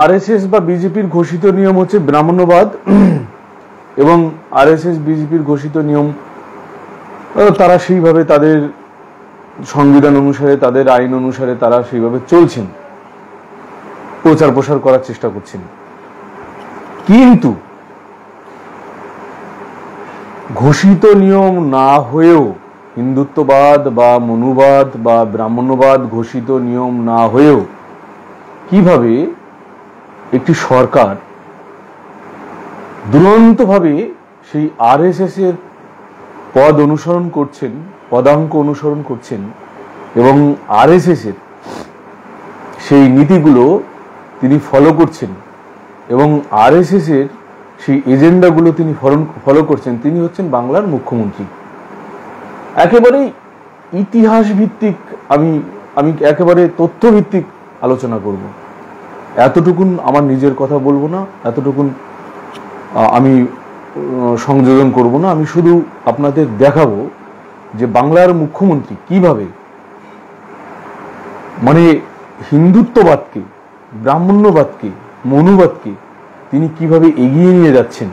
RSS বা বিজেপির ঘোষিত নিয়ম হচ্ছে ব্রাহ্মণ্যবাদ এবং আরএসএস বিজেপির ঘোষিত নিয়ম তারা সেইভাবে তাদের সংবিধান অনুসারে তাদের আইন অনুসারে তারা সেইভাবে চলছেন, প্রচার প্রসার করার চেষ্টা করছেন। কিন্তু ঘোষিত নিয়ম না হয়েও হিন্দুত্ববাদ বা মনুবাদ বা ব্রাহ্মণ্যবাদ ঘোষিত নিয়ম না হয়েও কিভাবে একটি সরকার দুরন্তভাবে সেই আরএসএস এর পদ অনুসরণ করছেন, পদাঙ্ক অনুসরণ করছেন এবং আরএসএস এর সেই নীতিগুলো তিনি ফলো করছেন এবং আরএসএস এর সেই এজেন্ডাগুলো তিনি ফলো করছেন। তিনি হচ্ছেন বাংলার মুখ্যমন্ত্রী। একেবারে ইতিহাস ভিত্তিক আমি একেবারে তথ্য ভিত্তিক আলোচনা করব। এতটুকুন আমার নিজের কথা বলবো না, এতটুকুন আমি সংযোজন করব না। আমি শুধু আপনাদের দেখাবো যে বাংলার মুখ্যমন্ত্রী কিভাবে মানে হিন্দুত্ববাদকে, ব্রাহ্মণ্যবাদকে, মনুবাদকে তিনি কিভাবে এগিয়ে নিয়ে যাচ্ছেন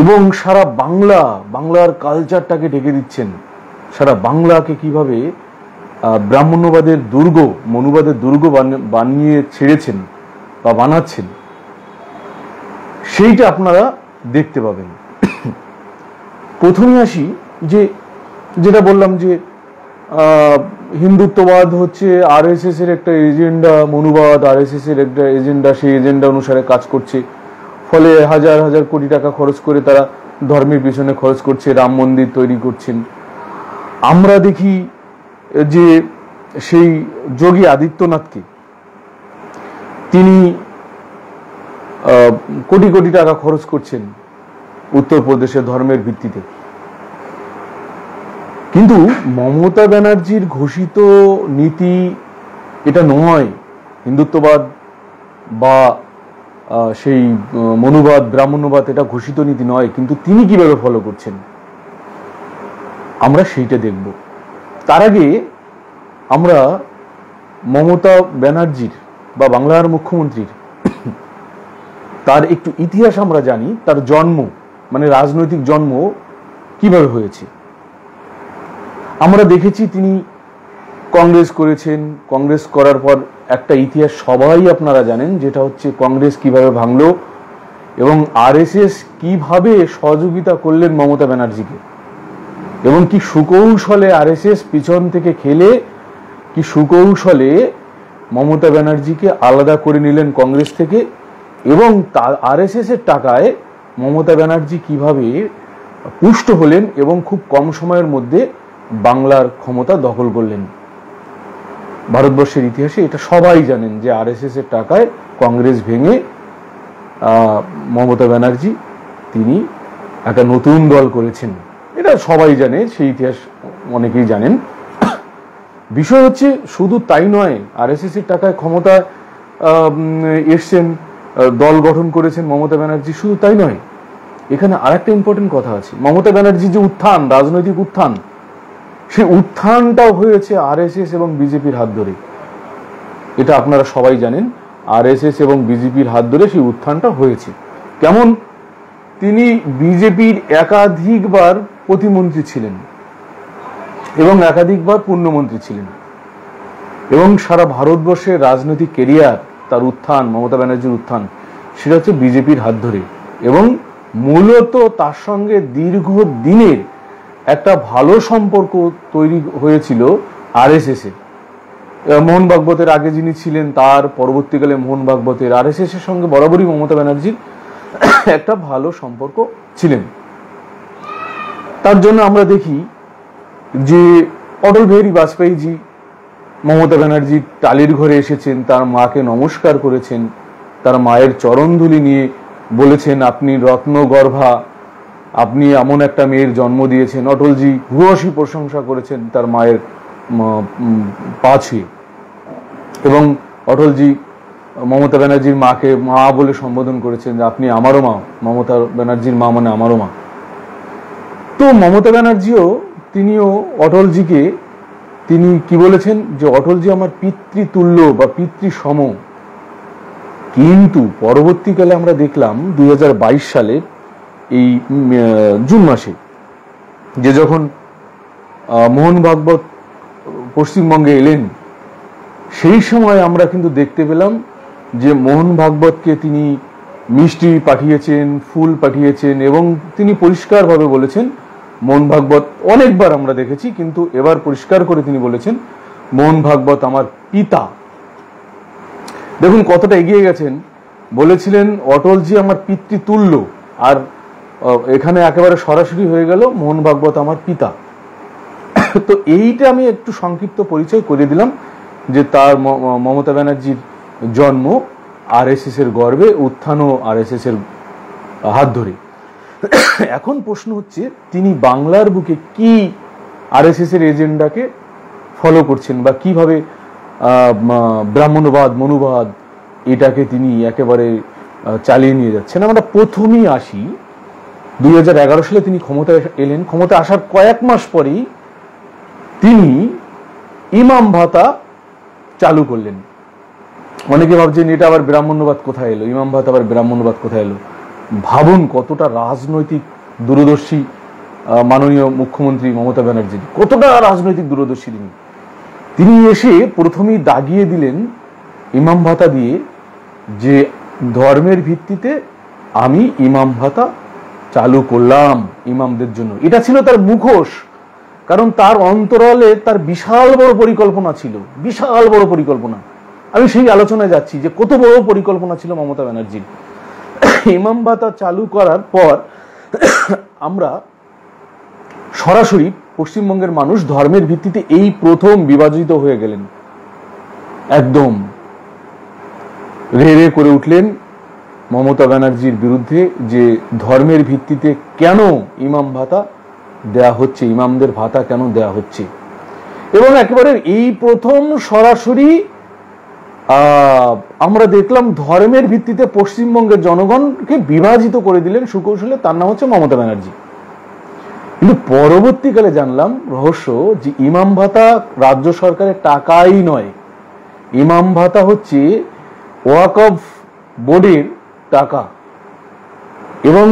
এবং সারা বাংলার কালচারটাকে ঢেকে দিচ্ছেন, সারা বাংলাকে কিভাবে ব্রাহ্মণ্যবাদের দুর্গ, মনুবাদের দুর্গ বানিয়ে ছেড়েছেন বা বানাচ্ছেন, সেইটা আপনারা দেখতে পাবেন। প্রথমে আসি যেটা বললাম যে হিন্দুত্ববাদ হচ্ছে আরএসএস এর একটা এজেন্ডা, মনুবাদ আরএসএস এর একটা এজেন্ডা, সেই এজেন্ডা অনুসারে কাজ করছে। ফলে হাজার হাজার কোটি টাকা খরচ করে তারা ধর্মের পিছনে খরচ করছে, রাম মন্দির তৈরি করছেন। আমরা দেখি যে সেই যোগী আদিত্যনাথকে তিনি কোটি কোটি টাকা খরচ করছেন উত্তরপ্রদেশে ধর্মের ভিত্তিতে। কিন্তু মমতা ব্যানার্জির ঘোষিত নীতি এটা নয়, হিন্দুত্ববাদ বা সেই মনুবাদ ব্রাহ্মণ্যবাদ এটা ঘোষিত নীতি নয়। কিন্তু তিনি কিভাবে ফলো করছেন আমরা সেইটা দেখব। তার আগে আমরা মমতা ব্যানার্জির বা বাংলার মুখ্যমন্ত্রীর তার একটু ইতিহাস আমরা জানি। তার জন্ম মানে রাজনৈতিক জন্ম কিভাবে হয়েছে আমরা দেখেছি। তিনি কংগ্রেস করেছেন, কংগ্রেস করার পর একটা ইতিহাস সবাই আপনারা জানেন, যেটা হচ্ছে কংগ্রেস কিভাবে ভাঙলো এবং আরএসএস কিভাবে সহযোগিতা করলেন মমতা ব্যানার্জিকে এবং কি সুকৌশলে আরএসএস পিছন থেকে খেলে কি সুকৌশলে মমতা ব্যানার্জিকে আলাদা করে নিলেন কংগ্রেস থেকে এবং আরএসএস এর টাকায় মমতা ব্যানার্জি কিভাবে পুষ্ট হলেন এবং খুব কম সময়ের মধ্যে বাংলার ক্ষমতা দখল করলেন। ভারতবর্ষের ইতিহাসে এটা সবাই জানেন যে আরএসএস এর টাকায় কংগ্রেস ভেঙে মমতা ব্যানার্জি তিনি একটা নতুন দল করেছেন। এটা সবাই জানে, সেই ইতিহাস অনেকেই জানেন। বিষয় হচ্ছে শুধু তাই নয়, আরএসএস এর টাকায় ক্ষমতা এসছেন, দল গঠন করেছেন মমতা ব্যানার্জি, শুধু তাই নয়, এখানে আরেকটা ইম্পর্টেন্ট কথা আছে। মমতা ব্যানার্জির যে উত্থান, রাজনৈতিক উত্থান, সেই উত্থানটাও হয়েছে আরএসএস এবং বিজেপির হাত ধরে। এটা আপনারা সবাই জানেন, আরএসএস এবং বিজেপির হাত ধরে সেই উত্থানটা হয়েছে। কেমন? তিনি বিজেপির একাধিকবার প্রতিমন্ত্রী ছিলেন এবং একাধিকবার পূর্ণমন্ত্রী ছিলেন এবং সারা ভারতবর্ষের রাজনৈতিক কেরিয়ার, তার উত্থান, মমতা ব্যানার্জির উত্থান, সেটা হচ্ছে বিজেপির হাত ধরে এবং মূলত তার সঙ্গে দীর্ঘদিনের একটা ভালো সম্পর্ক তৈরি হয়েছিল আরএসএস এর। মোহন ভাগবতের আগে যিনি ছিলেন, তার পরবর্তীকালে মোহন ভাগবতের আরএসএস এর সঙ্গে বরাবরই মমতা ব্যানার্জির একটা ভালো সম্পর্ক ছিলেন। তার জন্য আমরা দেখি যে অটল বিহারী বাজপেয়ীজি মমতা ব্যানার্জির টালির ঘরে এসেছেন, তার মাকে নমস্কার করেছেন, তার মায়ের চরণধুলি নিয়ে বলেছেন আপনি রত্নগর্ভা, আপনি এমন একটা মেয়ের জন্ম দিয়েছেন। অটলজি ভূয়সী প্রশংসা করেছেন তার মায়ের পা ছুঁয়ে এবং অটলজি মমতা ব্যানার্জির মাকে মা বলে সম্বোধন করেছেন যে আপনি আমারও মা, মমতা ব্যানার্জির মা মানে আমারও মা। তো মমতা ব্যানার্জিও তিনিও অটলজিকে তিনি কি বলেছেন যে অটলজি আমার পিতৃতুল্য বা পিতৃসম। কিন্তু পরবর্তীকালে আমরা দেখলাম 2022 সালে এই জুন মাসে যে যখন মোহন ভাগবত পশ্চিমবঙ্গে এলেন, সেই সময় আমরা কিন্তু দেখতে পেলাম যে মোহন ভাগবতকে তিনি মিষ্টি পাঠিয়েছেন, ফুল পাঠিয়েছেন, এবং তিনি পরিষ্কারভাবে বলেছেন, মোহন ভাগবত অনেকবার আমরা দেখেছি, কিন্তু এবার পরিষ্কার করে তিনি বলেছেন মোহন ভাগবত আমার পিতা। দেখুন কতটা এগিয়ে গেছেন। বলেছিলেন অটলজি আমার পিতৃতুল্য, আর এখানে একেবারে সরাসরি হয়ে গেল মোহন ভাগবত আমার পিতা। তো এইটা আমি একটু সংক্ষিপ্ত পরিচয় করে দিলাম যে তার মমতা ব্যানার্জির জন্ম আরএসএস এর গর্বে, উত্থানও আরএসএস এর হাত ধরে। এখন প্রশ্ন হচ্ছে তিনি বাংলার বুকে কি আরএসএস এর এজেন্ডাকে ফলো করছেন, বা কিভাবে ব্রাহ্মণবাদ, মনুবাদ এটাকে তিনি একেবারে চালিয়ে নিয়ে যাচ্ছেন। আমরা প্রথমেই আসি, 2011 সালে তিনি ক্ষমতায় এলেন। ক্ষমতা আসার কয়েক মাস পরেই তিনি ইমাম ভাতা চালু করলেন। অনেকে ভাবছেন এটা আবার ব্রাহ্মণ্যবাদ কোথায় এলো, ইমাম ভাতা আবার ব্রাহ্মণ্যবাদ কোথায় এলো। ভাবুন কতটা রাজনৈতিক দূরদর্শী মাননীয় মুখ্যমন্ত্রী মমতা ব্যানার্জি, কতটা রাজনৈতিক দূরদর্শী তিনি এসে প্রথমেই দাগিয়ে দিলেন ইমাম ভাতা দিয়ে যে ধর্মের ভিত্তিতে আমি ইমাম ভাতা চালু করলাম ইমামদের জন্য। এটা ছিল তার মুখোশ, কারণ তার অন্তরালে তার বিশাল বড় পরিকল্পনা ছিল, বিশাল বড় পরিকল্পনা। আমি সেই আলোচনায় যাচ্ছি যে কত বড় পরিকল্পনা ছিল মমতা ব্যানার্জির। ইমাম ভাতা চালু করার পর আমরা সরাসরি পশ্চিমবঙ্গের মানুষ ধর্মের ভিত্তিতে এই প্রথম বিভাজিত হয়ে গেলেন, একদম রে রে করে উঠলেন মমতা ব্যানার্জির বিরুদ্ধে যে ধর্মের ভিত্তিতে কেন ইমাম ভাতা দেয়া হচ্ছে, ইমামদের ভাতা কেন দেয়া হচ্ছে। এবং একেবারে এই প্রথম সরাসরি আমরা দেখলাম ধর্মের ভিত্তিতে পশ্চিমবঙ্গের জনগণকে বিভাজিত করে দিলেন সুকৌশলে, তার নাম হচ্ছে মমতা ব্যানার্জি। কিন্তু পরবর্তীকালে জানলাম রহস্য যে ইমাম ভাতা রাজ্য সরকারের টাকাই নয়, ইমাম ভাতা হচ্ছে ওয়াকফ বোর্ডের টাকা। এবং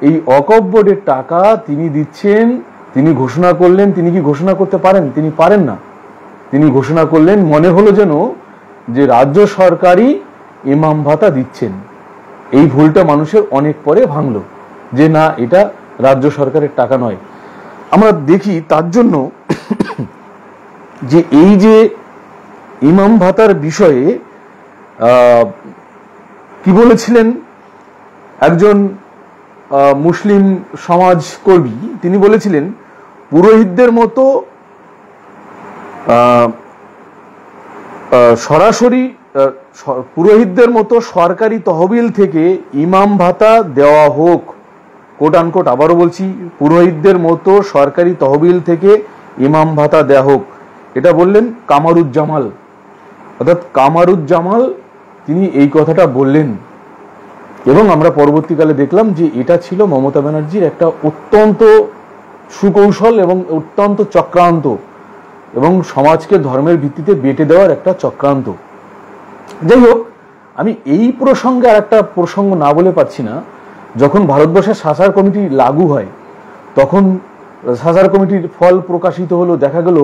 এই ওয়াকফ বোর্ডের টাকা তিনি দিচ্ছেন, তিনি ঘোষণা করলেন। তিনি কি ঘোষণা করতে পারেন? তিনি পারেন না। তিনি ঘোষণা করলেন, মনে হলো যেন যে রাজ্য সরকারই ইমাম ভাতা দিচ্ছেন। এই ভুলটা মানুষের অনেক পরে ভাঙলো যে না, এটা রাজ্য সরকারের টাকা নয়। আমরা দেখি তার জন্য যে এই যে ইমাম ভাতার বিষয়ে কি বলেছিলেন একজন মুসলিম সমাজকর্মী, তিনি বলেছিলেন পুরোহিতদের মতো সরাসরি পুরোহিতদের মতো সরকারি তহবিল থেকে ইমাম ভাতা দেওয়া হোক, কোট আনকোট। আবারও বলছি, পুরোহিতদের মতো সরকারি তহবিল থেকে ইমাম ভাতা দেওয়া হোক। এটা বললেন কামারুজ্জামাল, অর্থাৎ কামারুজ্জামাল তিনি এই কথাটা বললেন। এবং আমরা পরবর্তীকালে দেখলাম যে এটা ছিল মমতা ব্যানার্জির একটা অত্যন্ত সুকৌশল এবং অত্যন্ত চক্রান্ত, এবং সমাজকে ধর্মের ভিত্তিতে বেটে দেওয়ার একটা চক্রান্ত। যাই হোক, আমি এই প্রসঙ্গে আর একটা প্রসঙ্গ না বলে পারছি না। যখন ভারতবর্ষের সাসার কমিটি লাগু হয়, তখন সাসার কমিটির ফল প্রকাশিত হলো, দেখা গেল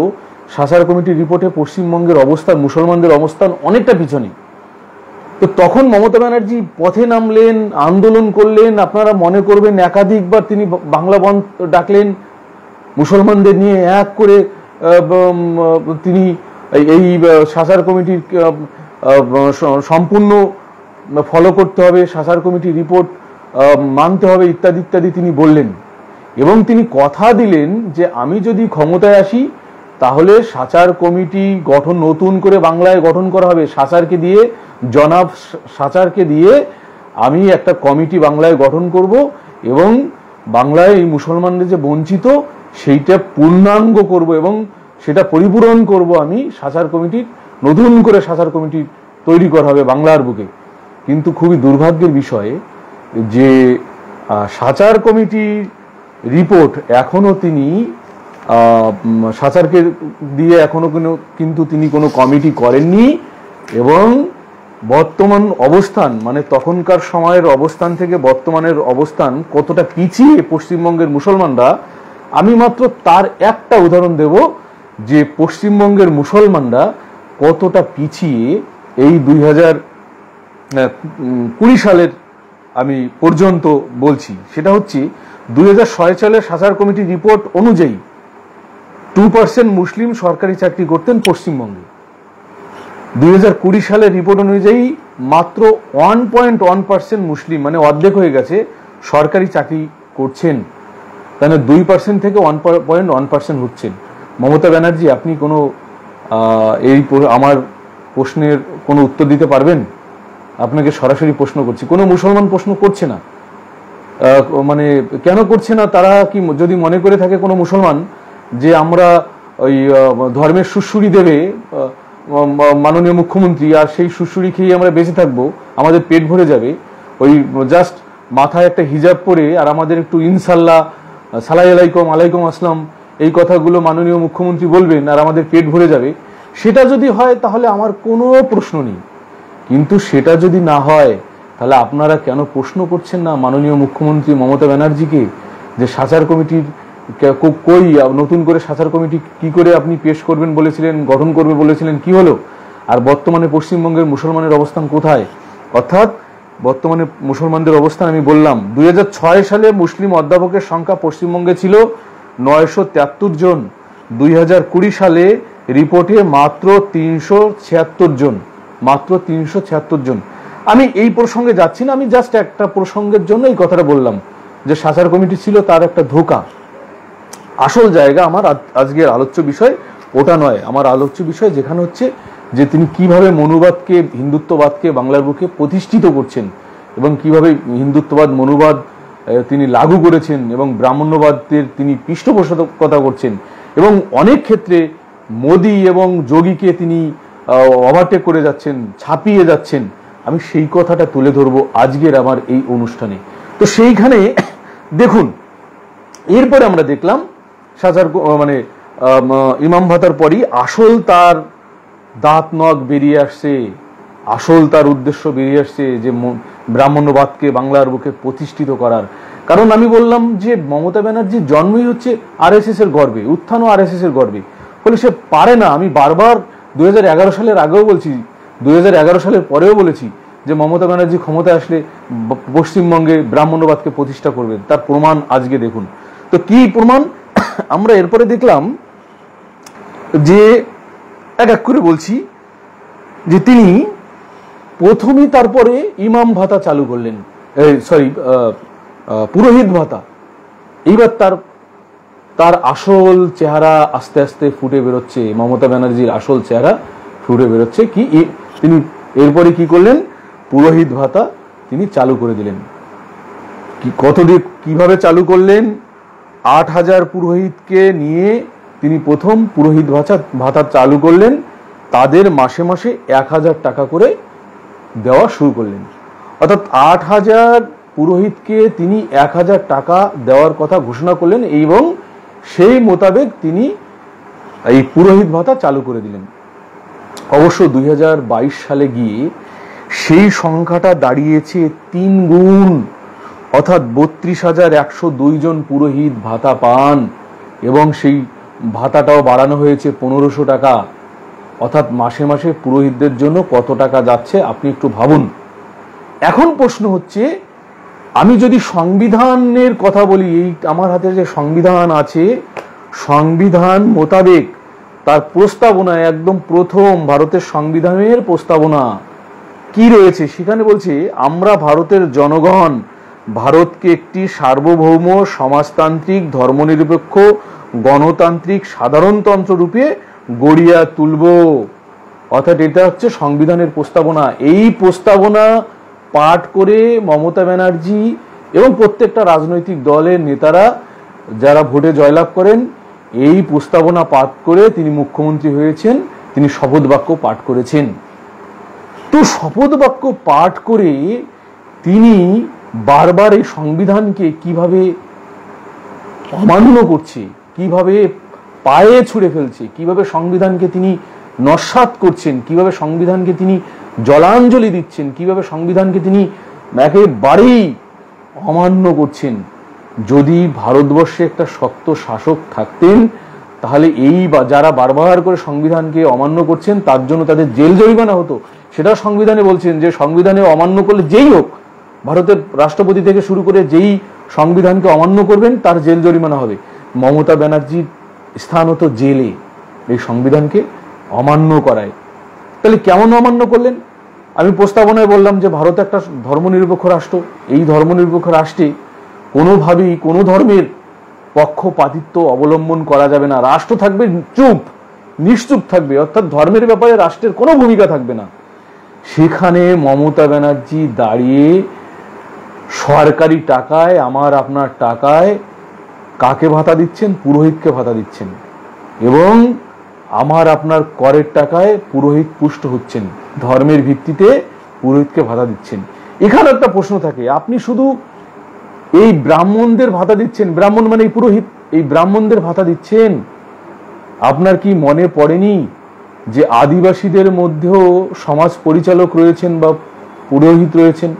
সাসার কমিটির রিপোর্টে পশ্চিমবঙ্গের অবস্থান, মুসলমানদের অবস্থান অনেকটা পিছনে। তো তখন মমতা ব্যানার্জি পথে নামলেন, আন্দোলন করলেন। আপনারা মনে করবেন একাধিকবার তিনি বাংলা বন্ধ ডাকলেন, মুসলমানদের নিয়ে এক করে তিনি এই সাসার কমিটির সম্পূর্ণ ফলো করতে হবে, সাসার কমিটির রিপোর্ট মানতে হবে, ইত্যাদি ইত্যাদি তিনি বললেন। এবং তিনি কথা দিলেন যে আমি যদি ক্ষমতায় আসি তাহলে সাচার কমিটি গঠন নতুন করে বাংলায় গঠন করা হবে। সাচারকে দিয়ে, জনাব সাচারকে দিয়ে আমি একটা কমিটি বাংলায় গঠন করব, এবং বাংলায় এই মুসলমানদের যে বঞ্চিত সেইটা পূর্ণাঙ্গ করব এবং সেটা পরিপূরণ করব আমি। সাচার কমিটির নতুন করে সাচার কমিটি তৈরি করা হবে বাংলার বুকে। কিন্তু খুবই দুর্ভাগ্যের বিষয় যে সাচার কমিটির রিপোর্ট এখনো তিনি সাচারকে দিয়ে এখনো কিন্তু তিনি কোনো কমিটি করেননি। এবং বর্তমান অবস্থান মানে তখনকার সময়ের অবস্থান থেকে বর্তমানের অবস্থান কতটা পিছিয়ে পশ্চিমবঙ্গের মুসলমানরা, আমি মাত্র তার একটা উদাহরণ দেব যে পশ্চিমবঙ্গের মুসলমানরা কতটা পিছিয়ে এই 2020 সালের আমি পর্যন্ত বলছি। সেটা হচ্ছে 2006 সালের সাচার কমিটির রিপোর্ট অনুযায়ী 2% মুসলিম সরকারি চাকরি করতেন পশ্চিমবঙ্গে। 2020 সালের রিপোর্ট অনুযায়ী মাত্র 1.1% মুসলিম, মানে অর্ধেক হয়ে গেছে, সরকারি চাকরি করছেন। তাহলে 2% থেকে 1.1% হচ্ছেন। মমতা ব্যানার্জি, আপনি কোনো আমার প্রশ্নের কোনো উত্তর দিতে পারবেন? আপনাকে সরাসরি প্রশ্ন করছি, কোনো মুসলমান প্রশ্ন করছে না। মানে কেন করছে না? তারা কি যদি মনে করে থাকে কোনো মুসলমান যে আমরা ওই ধর্মের সুশ্রুড়ি দেবে মাননীয় মুখ্যমন্ত্রী, আর সেই সুশ্রুড়ি খেয়ে আমরা বেঁচে থাকবো, আমাদের পেট ভরে যাবে, ওই জাস্ট মাথায় একটা হিজাব পরে আর আমাদের একটু ইনশাল্লাহ সালাই আলাইকুম আলাইকুম আসলাম এই কথাগুলো মাননীয় মুখ্যমন্ত্রী বলবেন আর আমাদের পেট ভরে যাবে, সেটা যদি হয় তাহলে আমার কোনো প্রশ্ন নেই। কিন্তু সেটা যদি না হয় তাহলে আপনারা কেন প্রশ্ন করছেন না মাননীয় মুখ্যমন্ত্রী মমতা ব্যানার্জিকে যে সাচার কমিটির কই, নতুন করে সাচার কমিটি কি করে আপনি পেশ করবেন বলেছিলেন, গঠন করবে বলেছিলেন, কি হলো? আর বর্তমানে পশ্চিমবঙ্গের মুসলমানের অবস্থান কোথায়? অর্থাৎ বর্তমানে মুসলমানদের অবস্থান আমি বললাম, 2006 সালে মুসলিম অধ্যাপকের সংখ্যা পশ্চিমবঙ্গে ছিল 973 জন। 2020 সালে রিপোর্টে মাত্র 376 জন, মাত্র 376 জন। আমি এই প্রসঙ্গে যাচ্ছি না, আমি জাস্ট একটা প্রসঙ্গের জন্য এই কথাটা বললাম যে সাচার কমিটি ছিল তার একটা ধোঁকা। আসল জায়গা আমার আজকের আলোচ্য বিষয় ওটা নয়। আমার আলোচ্য বিষয় যেখানে হচ্ছে যে তিনি কিভাবে মনুবাদকে, হিন্দুত্ববাদকে বাংলার বুকে প্রতিষ্ঠিত করছেন এবং কিভাবে হিন্দুত্ববাদ মনুবাদ তিনি লাগু করেছেন এবং ব্রাহ্মণ্যবাদের তিনি পৃষ্ঠপোষকতা করছেন এবং অনেক ক্ষেত্রে মোদি এবং যোগীকে তিনি ওভারটেক করে যাচ্ছেন, ছাপিয়ে যাচ্ছেন। আমি সেই কথাটা তুলে ধরবো আজকের আমার এই অনুষ্ঠানে। তো সেইখানে দেখুন, এরপরে আমরা দেখলাম সাচার মানে ইমাম ভাতার পরই আসল তার দাঁত নখ বেরিয়ে আসছে, আসল তার উদ্দেশ্য বেরিয়ে আসছে যে ব্রাহ্মণ্যবাদকে বাংলার বুকে প্রতিষ্ঠিত করার। কারণ আমি বললাম যে মমতা ব্যানার্জির জন্মই হচ্ছে আরএসএস এর গর্বে, উত্থান ও আরএসএস এর গর্বে, ফলে সে পারে না। আমি বারবার 2011 সালের আগেও বলছি, 2011 সালের পরেও বলেছি যে মমতা ব্যানার্জি ক্ষমতায় আসলে পশ্চিমবঙ্গে ব্রাহ্মণ্যবাদকে প্রতিষ্ঠা করবেন। তার প্রমাণ আজকে দেখুন। তো কি প্রমাণ? আমরা এরপরে দেখলাম যে এক এক করে বলছি যে তিনি প্রথমেই তারপরে ইমাম ভাতা চালু করলেন, পুরোহিত ভাতা। এইবার তার আসল চেহারা আস্তে আস্তে ফুটে বেরোচ্ছে, মমতা ব্যানার্জির আসল চেহারা ফুটে বেরোচ্ছে। কি তিনি এরপরে কি করলেন? পুরোহিত ভাতা তিনি চালু করে দিলেন। কতদিন কিভাবে চালু করলেন? 8,000 পুরোহিতকে নিয়ে তিনি প্রথম পুরোহিত ভাতা চালু করলেন। তাদের মাসে মাসে 1,000 টাকা করে দেওয়া শুরু করলেন। অর্থাৎ 8,000 পুরোহিতকে তিনি 1,000 টাকা দেওয়ার কথা ঘোষণা করলেন এবং সেই মোতাবেক তিনি এই পুরোহিত ভাতা চালু করে দিলেন। অবশ্য 2022 সালে গিয়ে সেই সংখ্যাটা দাঁড়িয়েছে 3 গুণ, অর্থাৎ 32,102 জন পুরোহিত ভাতা পান এবং সেই ভাতাটাও বাড়ানো হয়েছে 1,500 টাকা। অর্থাৎ মাসে মাসে পুরোহিতদের জন্য কত টাকা যাচ্ছে আপনি একটু ভাবুন। এখন প্রশ্ন হচ্ছে, আমি যদি সংবিধানের কথা বলি, এই আমার হাতে যে সংবিধান আছে, সংবিধান মোতাবেক তার প্রস্তাবনা, একদম প্রথম ভারতের সংবিধানের প্রস্তাবনা কি রয়েছে সেখানে বলছে, আমরা ভারতের জনগণ ভারতকে একটি সার্বভৌম সমাজতান্ত্রিক ধর্মনিরপেক্ষ গণতান্ত্রিক সাধারণতন্ত্র রূপে গড়িয়া তুলব। অর্থাৎ এটা হচ্ছে সংবিধানের প্রস্তাবনা। এই প্রস্তাবনা পাঠ করে মমতা ব্যানার্জি এবং প্রত্যেকটা রাজনৈতিক দলের নেতারা যারা ভোটে জয়লাভ করেন, এই প্রস্তাবনা পাঠ করে তিনি মুখ্যমন্ত্রী হয়েছেন, তিনি শপথ বাক্য পাঠ করেছেন। তো শপথ বাক্য পাঠ করে তিনি বারবার এই সংবিধানকে কিভাবে অমান্য করছে, কিভাবে পায়ে ছুঁড়ে ফেলছে, কিভাবে সংবিধানকে তিনি নস্যাৎ করছেন, কিভাবে সংবিধানকে তিনি জলাঞ্জলি দিচ্ছেন, কিভাবে সংবিধানকে তিনি একেবারেই অমান্য করছেন। যদি ভারতবর্ষে একটা শক্ত শাসক থাকতেন তাহলে এই যারা বারবার করে সংবিধানকে অমান্য করছেন তার জন্য তাদের জেল জরিমানা হতো। সেটা সংবিধানে বলছেন যে সংবিধানে অমান্য করলে যেই হোক, ভারতের রাষ্ট্রপতি থেকে শুরু করে যেই সংবিধানকে অমান্য করবেন তার জেল জরিমানা হবে। মমতা ব্যানার্জির স্থান হতো জেলে এই সংবিধানকে অমান্য করায়। তাহলে কেমন অমান্য করলেন? আমি প্রস্তাবনায় বললাম যে ভারত একটা ধর্মনিরপেক্ষ রাষ্ট্র। এই ধর্মনিরপেক্ষ রাষ্ট্রে কোনোভাবেই কোনো ধর্মের পক্ষপাতিত্ব অবলম্বন করা যাবে না। রাষ্ট্র থাকবে চুপ, নিশ্চুপ থাকবে, অর্থাৎ ধর্মের ব্যাপারে রাষ্ট্রের কোনো ভূমিকা থাকবে না। সেখানে মমতা ব্যানার্জি দাঁড়িয়ে সরকারি টাকায়, আমার আপনার টাকায় কাকে ভাতা দিচ্ছেন? পুরোহিতকে ভাতা দিচ্ছেন, এবং আমার আপনার করের টাকায় পুরোহিত পুষ্ট হচ্ছেন, ধর্মের ভিত্তিতে পুরোহিতকে ভাতা দিচ্ছেন। এখানে একটা প্রশ্ন থাকে, আপনি শুধু এই ব্রাহ্মণদের ভাতা দিচ্ছেন, ব্রাহ্মণ মানে এই পুরোহিত, এই ব্রাহ্মণদের ভাতা দিচ্ছেন, আপনার কি মনে পড়েনি যে আদিবাসীদের মধ্যেও সমাজ পরিচালক রয়েছেন বা পুরোহিত রয়েছেন,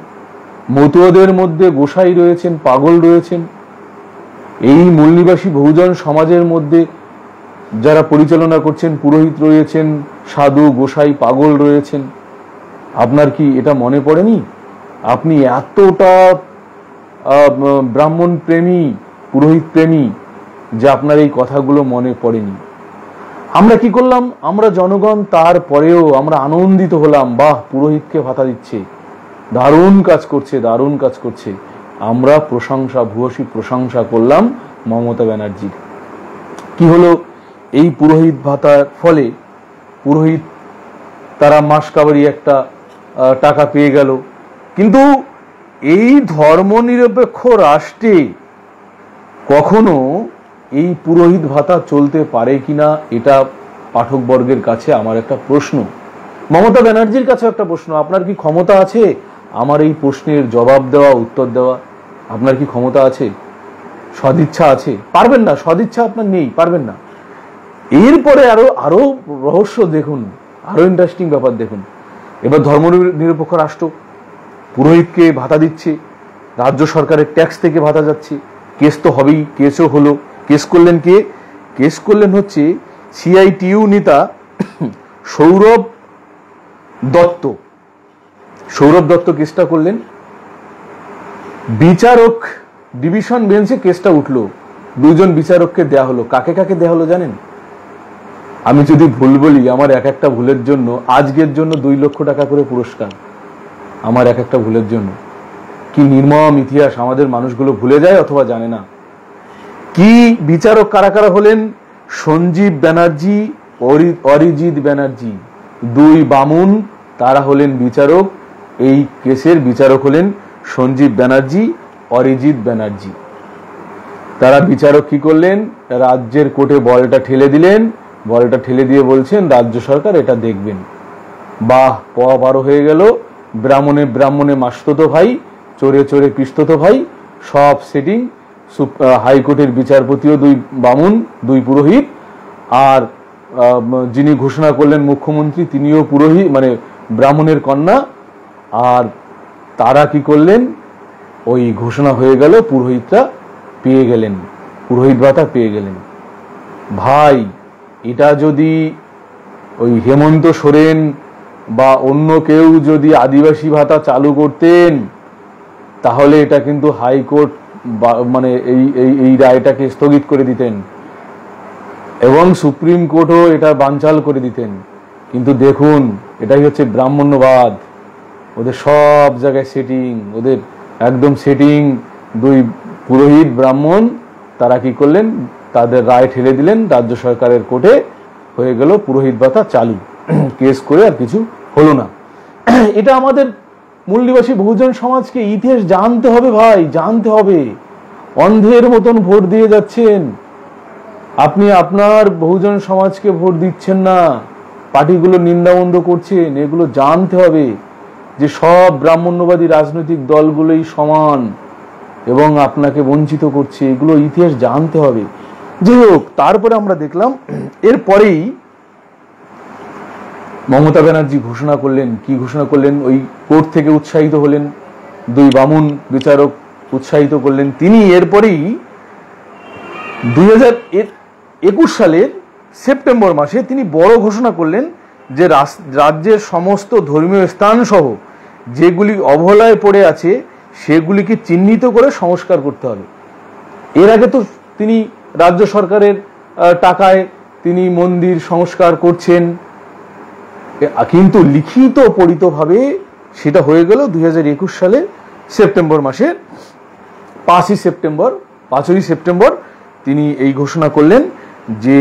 মতুয়াদের মধ্যে গোসাই রয়েছেন, পাগল রয়েছেন, এই মূলনিবাসী বহুজন সমাজের মধ্যে যারা পরিচালনা করছেন পুরোহিত রয়েছেন, সাধু গোসাই পাগল রয়েছেন। আপনার কি এটা মনে পড়েনি? আপনি এতটা ব্রাহ্মণ প্রেমী, পুরোহিত প্রেমী যে আপনার এই কথাগুলো মনে পড়েনি। আমরা কি করলাম? আমরা জনগণ তারপরেও আমরা আনন্দিত হলাম, বাহ পুরোহিতকে ভাতা দিচ্ছে, দারুণ কাজ করছে, দারুণ কাজ করছে। আমরা প্রশংসা, ভূয়সী প্রশংসা করলাম মমতা ব্যানার্জির। কি হলো? এই পুরোহিত ভাতার ফলে পুরোহিত তারা মাসকাবারি একটা টাকা পেয়ে গেল। কিন্তু এই ধর্মনিরপেক্ষ রাষ্ট্রে কখনো এই পুরোহিত ভাতা চলতে পারে কিনা, এটা পাঠকবর্গের কাছে আমার একটা প্রশ্ন, মমতা ব্যানার্জির কাছে একটা প্রশ্ন। আপনার কি ক্ষমতা আছে আমার এই প্রশ্নের জবাব দেওয়া, উত্তর দেওয়া? আপনার কি ক্ষমতা আছে? সদিচ্ছা আছে? পারবেন না, সদিচ্ছা আপনার নেই, পারবেন না। এরপরে আরো রহস্য দেখুন, আরো ইন্টারেস্টিং ব্যাপার দেখুন। এবার ধর্মনিরপেক্ষ রাষ্ট্র, পুরোহিতকে ভাতা দিচ্ছে, রাজ্য সরকারের ট্যাক্স থেকে ভাতা যাচ্ছে, কেস তো হবেই, কেসও হলো। কেস করলেন কে? কেস করলেন হচ্ছে সিআইটিইউ নেতা সৌরভ দত্ত। সৌরভ দত্ত কেসটা করলেন, বিচারক ডিভিশন বেঞ্চে কেসটা উঠলো, দুজন বিচারককে দেয়া হলো। কাকে কাকে দেয়া হলো জানেন? আমি যদি ভুল বলি, আমার এক একটা ভুলের জন্য আজকের জন্য 2 লক্ষ টাকা করে পুরস্কার, আমার এক একটা ভুলের জন্য। কি নির্মম ইতিহাস, আমাদের মানুষগুলো ভুলে যায় অথবা জানে না। কি বিচারক কারা কারা হলেন? সঞ্জীব ব্যানার্জি, অরিজিৎ ব্যানার্জি, 2 বামুন, তারা হলেন বিচারক। এই কেসের বিচারক হলেন সঞ্জীব ব্যানার্জি, অরিজিৎ ব্যানার্জি। তারা বিচারক কি করলেন? রাজ্যের কোর্টে বলটা ঠেলে দিলেন, বলটা ঠেলে দিয়ে বলছেন রাজ্য সরকার এটা দেখবেন। বাহ, পারো হয়ে গেল। ব্রাহ্মণে ব্রাহ্মণে মাসতো ভাই, চোরে চোরে পিস্তত ভাই, সব সেটিং। হাইকোর্টের বিচারপতিও 2 বামুন, 2 পুরোহিত, আর যিনি ঘোষণা করলেন মুখ্যমন্ত্রী তিনিও পুরোহিত, মানে ব্রাহ্মণের কন্যা। আর তারা কি করলেন? ওই ঘোষণা হয়ে গেল, পুরোহিতরা পেয়ে গেলেন, পুরোহিত ভাতা পেয়ে গেলেন। ভাই, এটা যদি ওই হেমন্ত সোরেন বা অন্য কেউ যদি আদিবাসী ভাতা চালু করতেন তাহলে এটা কিন্তু হাইকোর্ট মানে এই রায়টাকে স্থগিত করে দিতেন এবং সুপ্রিম কোর্টও এটা বানচাল করে দিতেন। কিন্তু দেখুন, এটাই হচ্ছে ব্রাহ্মণ্যবাদ, ওদের সব জায়গায় সেটিং, ওদের একদম সেটিং। 2 পুরোহিত ব্রাহ্মণ তারা কি করলেন? তাদের রায় ঠেলে দিলেন রাজ্য সরকারের কোর্টে, হয়ে গেল পুরোহিত ভাতা চালু। কেস করে আর কিছু হলো না। এটা আমাদের মূলনিবাসী বহুজন সমাজকে ইতিহাস জানতে হবে ভাই, জানতে হবে। অন্ধের মতন ভোট দিয়ে যাচ্ছেন আপনি, আপনার বহুজন সমাজকে ভোট দিচ্ছেন না, পার্টিগুলো নিন্দাবন্ধ করছেন। এগুলো জানতে হবে যে সব ব্রাহ্মণ্যবাদী রাজনৈতিক দলগুলোই সমান এবং আপনাকে বঞ্চিত করছে। এগুলো ইতিহাস জানতে হবে। যাই হোক, তারপরে আমরা দেখলাম এরপরেই মমতা ব্যানার্জি ঘোষণা করলেন, কি ঘোষণা করলেন? ওই কোর্ট থেকে উৎসাহিত হলেন, দুই বামুন বিচারক উৎসাহিত করলেন। তিনি এরপরেই 2021 সালের সেপ্টেম্বর মাসে তিনি বড় ঘোষণা করলেন যে রাজ্যের সমস্ত ধর্মীয় স্থান সহ যেগুলি অবহেলায় পড়ে আছে সেগুলিকে চিহ্নিত করে সংস্কার করতে হবে। এর আগে তো তিনি রাজ্য সরকারের টাকায় তিনি মন্দির সংস্কার করছেন, কিন্তু লিখিত পরিতভাবে সেটা হয়ে গেল 2021 সালে সেপ্টেম্বর মাসে 5ই সেপ্টেম্বর তিনি এই ঘোষণা করলেন যে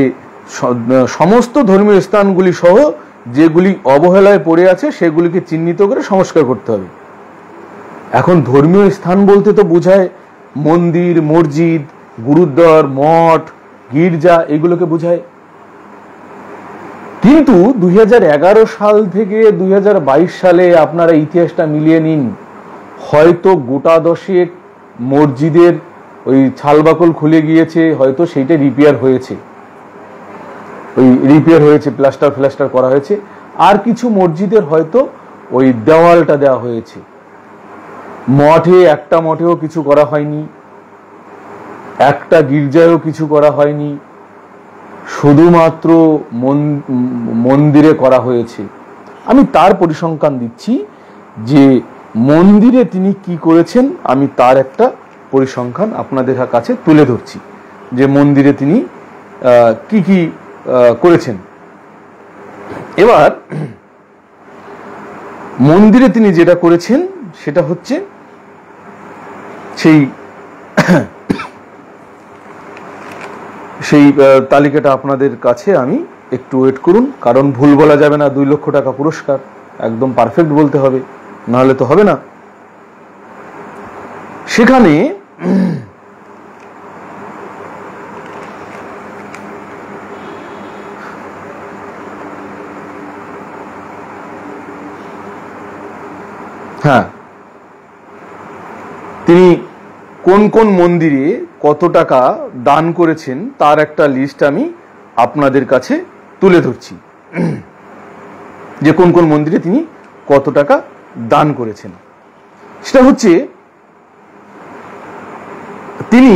সমস্ত ধর্মীয় স্থানগুলি সহ যেগুলি অবহেলায় পড়ে আছে সেগুলিকে চিহ্নিত করে সংস্কার করতে হবে। এখন ধর্মীয় স্থান বলতে তো বোঝায় মন্দির, মসজিদ, গুরুদ্বার, মঠ, গির্জা, এগুলোকে বোঝায়। কিন্তু 2011 সাল থেকে 2022 সালে আপনারা ইতিহাসটা মিলিয়ে নিন, হয়তো গোটা 10 মসজিদের ওই ছালবাকল খুলে গিয়েছে, হয়তো সেইটা রিপেয়ার হয়েছে, প্লাস্টার করা হয়েছে। আর কিছু মসজিদের হয়তো ওই দেওয়ালটা দেওয়া হয়েছে। একটা মঠেও কিছু করা হয়নি, একটা গির্জায়ও কিছু করা হয়নি, শুধুমাত্র মন্দিরে করা হয়েছে। আমি তার পরিসংখ্যান দিচ্ছি যে মন্দিরে তিনি কি করেছেন, আমি তার একটা পরিসংখ্যান আপনাদের কাছে তুলে ধরছি যে মন্দিরে তিনি কি কি করেছেন। এবার মন্দিরে তিনি যেটা করেছেন সেটা হচ্ছে সেই তালিকাটা আপনাদের কাছে আমি একটু ওয়েট করুন, কারণ ভুল বলা যাবে না। 2 লক্ষ টাকা পুরস্কার, একদম পারফেক্ট বলতে হবে, নাহলে তো হবে না। সেখানে হ্যাঁ, তিনি কোন কোন মন্দিরে কত টাকা দান করেছেন তার একটা লিস্ট আমি আপনাদের কাছে তুলে ধরছি, যে কোন কোন মন্দিরে তিনি কত টাকা দান করেছেন। সেটা হচ্ছে তিনি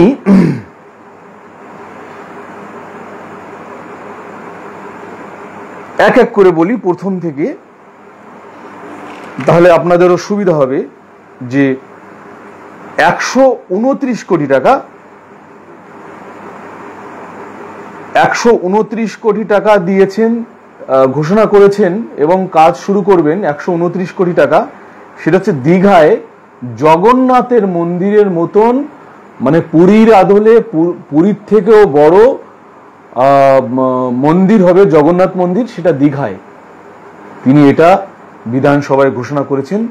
এক এক করে বলি প্রথম থেকে, তাহলে আপনাদেরও সুবিধা হবে। যে 129 কোটি টাকা 129 কোটি টাকা দিয়েছেন, ঘোষণা করেছেন এবং কাজ শুরু করবেন 129 কোটি টাকা। সেটা হচ্ছে দীঘায় জগন্নাথের মন্দিরের মতন, মানে পুরীর আদলে পুরীর থেকেও বড় মন্দির হবে জগন্নাথ মন্দির, সেটা দীঘায়। তিনি এটা বিধানসভায় ঘোষণা করেছেন।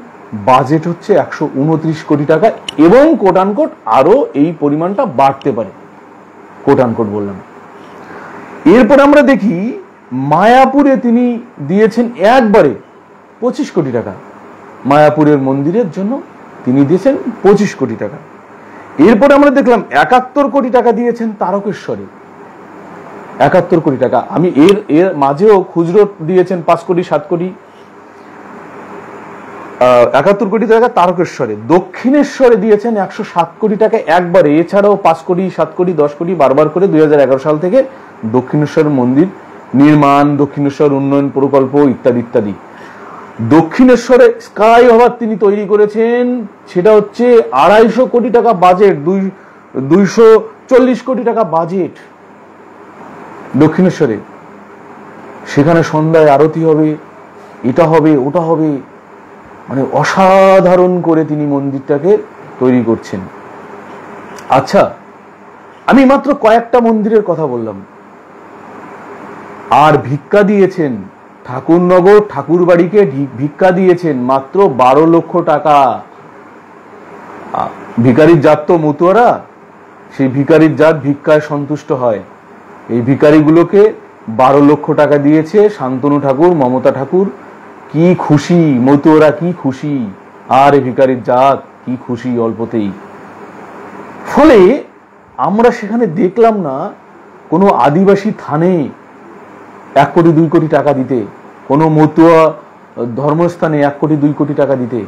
বাজেট হচ্ছে 129 কোটি টাকা এবং কোট আনকোট আরো এই পরিমাণটা বাড়তে পারে, কোট আনকোট বললাম। এরপর আমরা দেখি মায়াপুরে তিনি দিয়েছেন একবারে 25 কোটি টাকা। মায়াপুরের মন্দিরের জন্য তিনি দিয়েছেন 25 কোটি টাকা। এরপরে আমরা দেখলাম 71 কোটি টাকা দিয়েছেন তারকেশ্বরে, 71 কোটি টাকা। আমি এর মাঝেও খুচরো দিয়েছেন 5 কোটি 7 কোটি, 71 কোটি টাকা তারকেশ্বরে। দক্ষিণেশ্বরে দিয়েছেন 107 কোটি টাকা একবারে, এছাড়াও 5 কোটি 7 কোটি 10 কোটি বারবার করে 2011 সাল থেকে দক্ষিণেশ্বর মন্দির নির্মাণ, দক্ষিণেশ্বর উন্নয়ন প্রকল্প ইত্যাদি ইত্যাদি। দক্ষিণেশ্বরে স্কাই ওভার তিনি তৈরি করেছেন, সেটা হচ্ছে 250 কোটি টাকা বাজেট, 240 কোটি টাকা বাজেট দক্ষিণেশ্বরে। সেখানে সন্ধ্যায় আরতি হবে, এটা হবে ওটা হবে, মানে অসাধারণ করে তিনি মন্দিরটাকে তৈরি করছেন। আচ্ছা, আমি মাত্র কয়েকটা মন্দিরের কথা বললাম। আর ভিক্ষা দিয়েছেন ঠাকুরনগর ঠাকুরবাড়িকে, ভিক্ষা দিয়েছেন মাত্র 12 লক্ষ টাকা। ভিখারির জাত তো মতুয়ারা, সেই ভিখারির জাত ভিক্ষায় সন্তুষ্ট হয়। এই ভিখারিগুলোকে 12 লক্ষ টাকা দিয়েছে শান্তনু ঠাকুর, মমতা ঠাকুর। কি খুশি মতুয়ারা, কি খুশি, আর ভিখারির জাত কি খুশি অল্পতেই। ফলে আমরা সেখানে দেখলাম না কোনো আদিবাসী থানে 1 কোটি 2 কোটি টাকা দিতে। কোনো মতুয়া ধর্মস্থানে 1 কোটি 2 কোটি টাকা দিতে,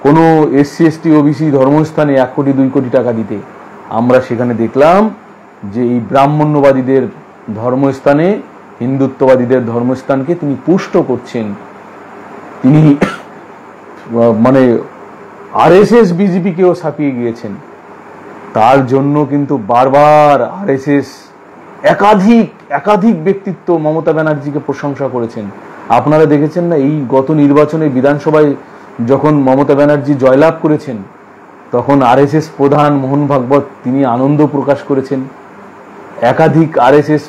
কোনো SC ST OBC ধর্মস্থানে 1 কোটি 2 কোটি টাকা দিতে। আমরা সেখানে দেখলাম যে এই ব্রাহ্মণ্যবাদীদের ধর্মস্থানে, হিন্দুত্ববাদীদের ধর্মস্থানকে তিনি পুষ্ট করছেন। তিনি মানে RSS BJP-কেও ছাপিয়ে গিয়েছেন। তার জন্য কিন্তু বারবার RSS একাধিক ব্যক্তিত্ব মমতা ব্যানার্জিকে প্রশংসা করেছেন। আপনারা দেখেছেন না, এই গত নির্বাচনে বিধানসভায় যখন মমতা ব্যানার্জি জয়লাভ করেছেন, তখন RSS প্রধান মোহন ভাগবত তিনি আনন্দ প্রকাশ করেছেন। একাধিক RSS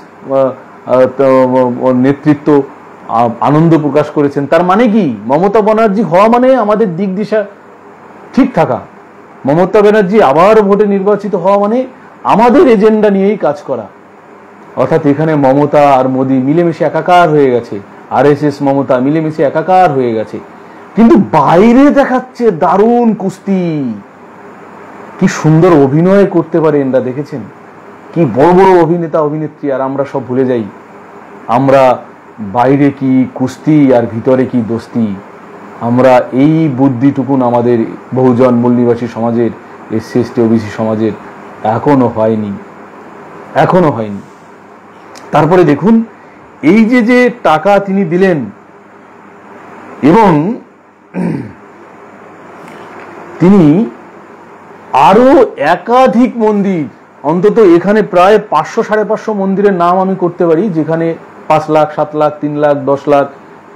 নেতৃত্ব আনন্দ প্রকাশ করেছেন। তার মানে কি, মমতা ব্যানার্জি হওয়া মানে আমাদের দিক দিশা ঠিক থাকা। মমতা ব্যানার্জি আবার ভোটে নির্বাচিত হওয়া মানে আমাদের এজেন্ডা নিয়েই কাজ করা। অর্থাৎ এখানে মমতা আর মোদি মিলেমিশে একাকার হয়ে গেছে, RSS মমতা মিলেমিশে একাকার হয়ে গেছে। কিন্তু বাইরে দেখাচ্ছে দারুণ কুস্তি, কি সুন্দর অভিনয় করতে পারে এরা, দেখেছেন? কি বড় বড় অভিনেতা অভিনেত্রী, আর আমরা সব ভুলে যাই আমরা বাইরে কি কুস্তি আর ভিতরে কি দোস্তি। আমরা এই বুদ্ধিটুকুন আমাদের বহুজন মূলনিবাসী সমাজের, SC ST OBC সমাজের এখনো হয়নি। তারপরে দেখুন, এই যে টাকা তিনি দিলেন, এবং তিনি আরো একাধিক মন্দির, অন্তত এখানে প্রায় 500-550 মন্দিরের নাম আমি করতে পারি, যেখানে 5 লাখ 7 লাখ 3 লাখ 10 লাখ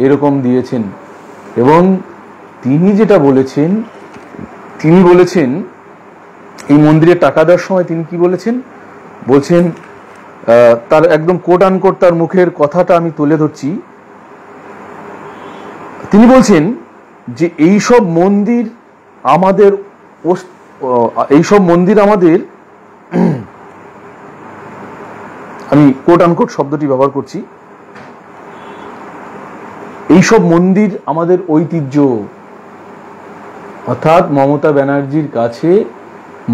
এরকম দিয়েছেন। এবং তিনি যেটা বলেছেন, তিনি বলেছেন এই মন্দিরে টাকা দেওয়ার সময় তিনি কি বলেছেন, বলছেন তার একদম কোট আনকোট তার মুখের কথাটা আমি তুলে ধরছি। তিনি বলছেন যে এইসব মন্দির আমাদের আমি কোট আনকোট শব্দটি ব্যবহার করছি, এইসব মন্দির আমাদের ঐতিহ্য। অর্থাৎ মমতা ব্যানার্জির কাছে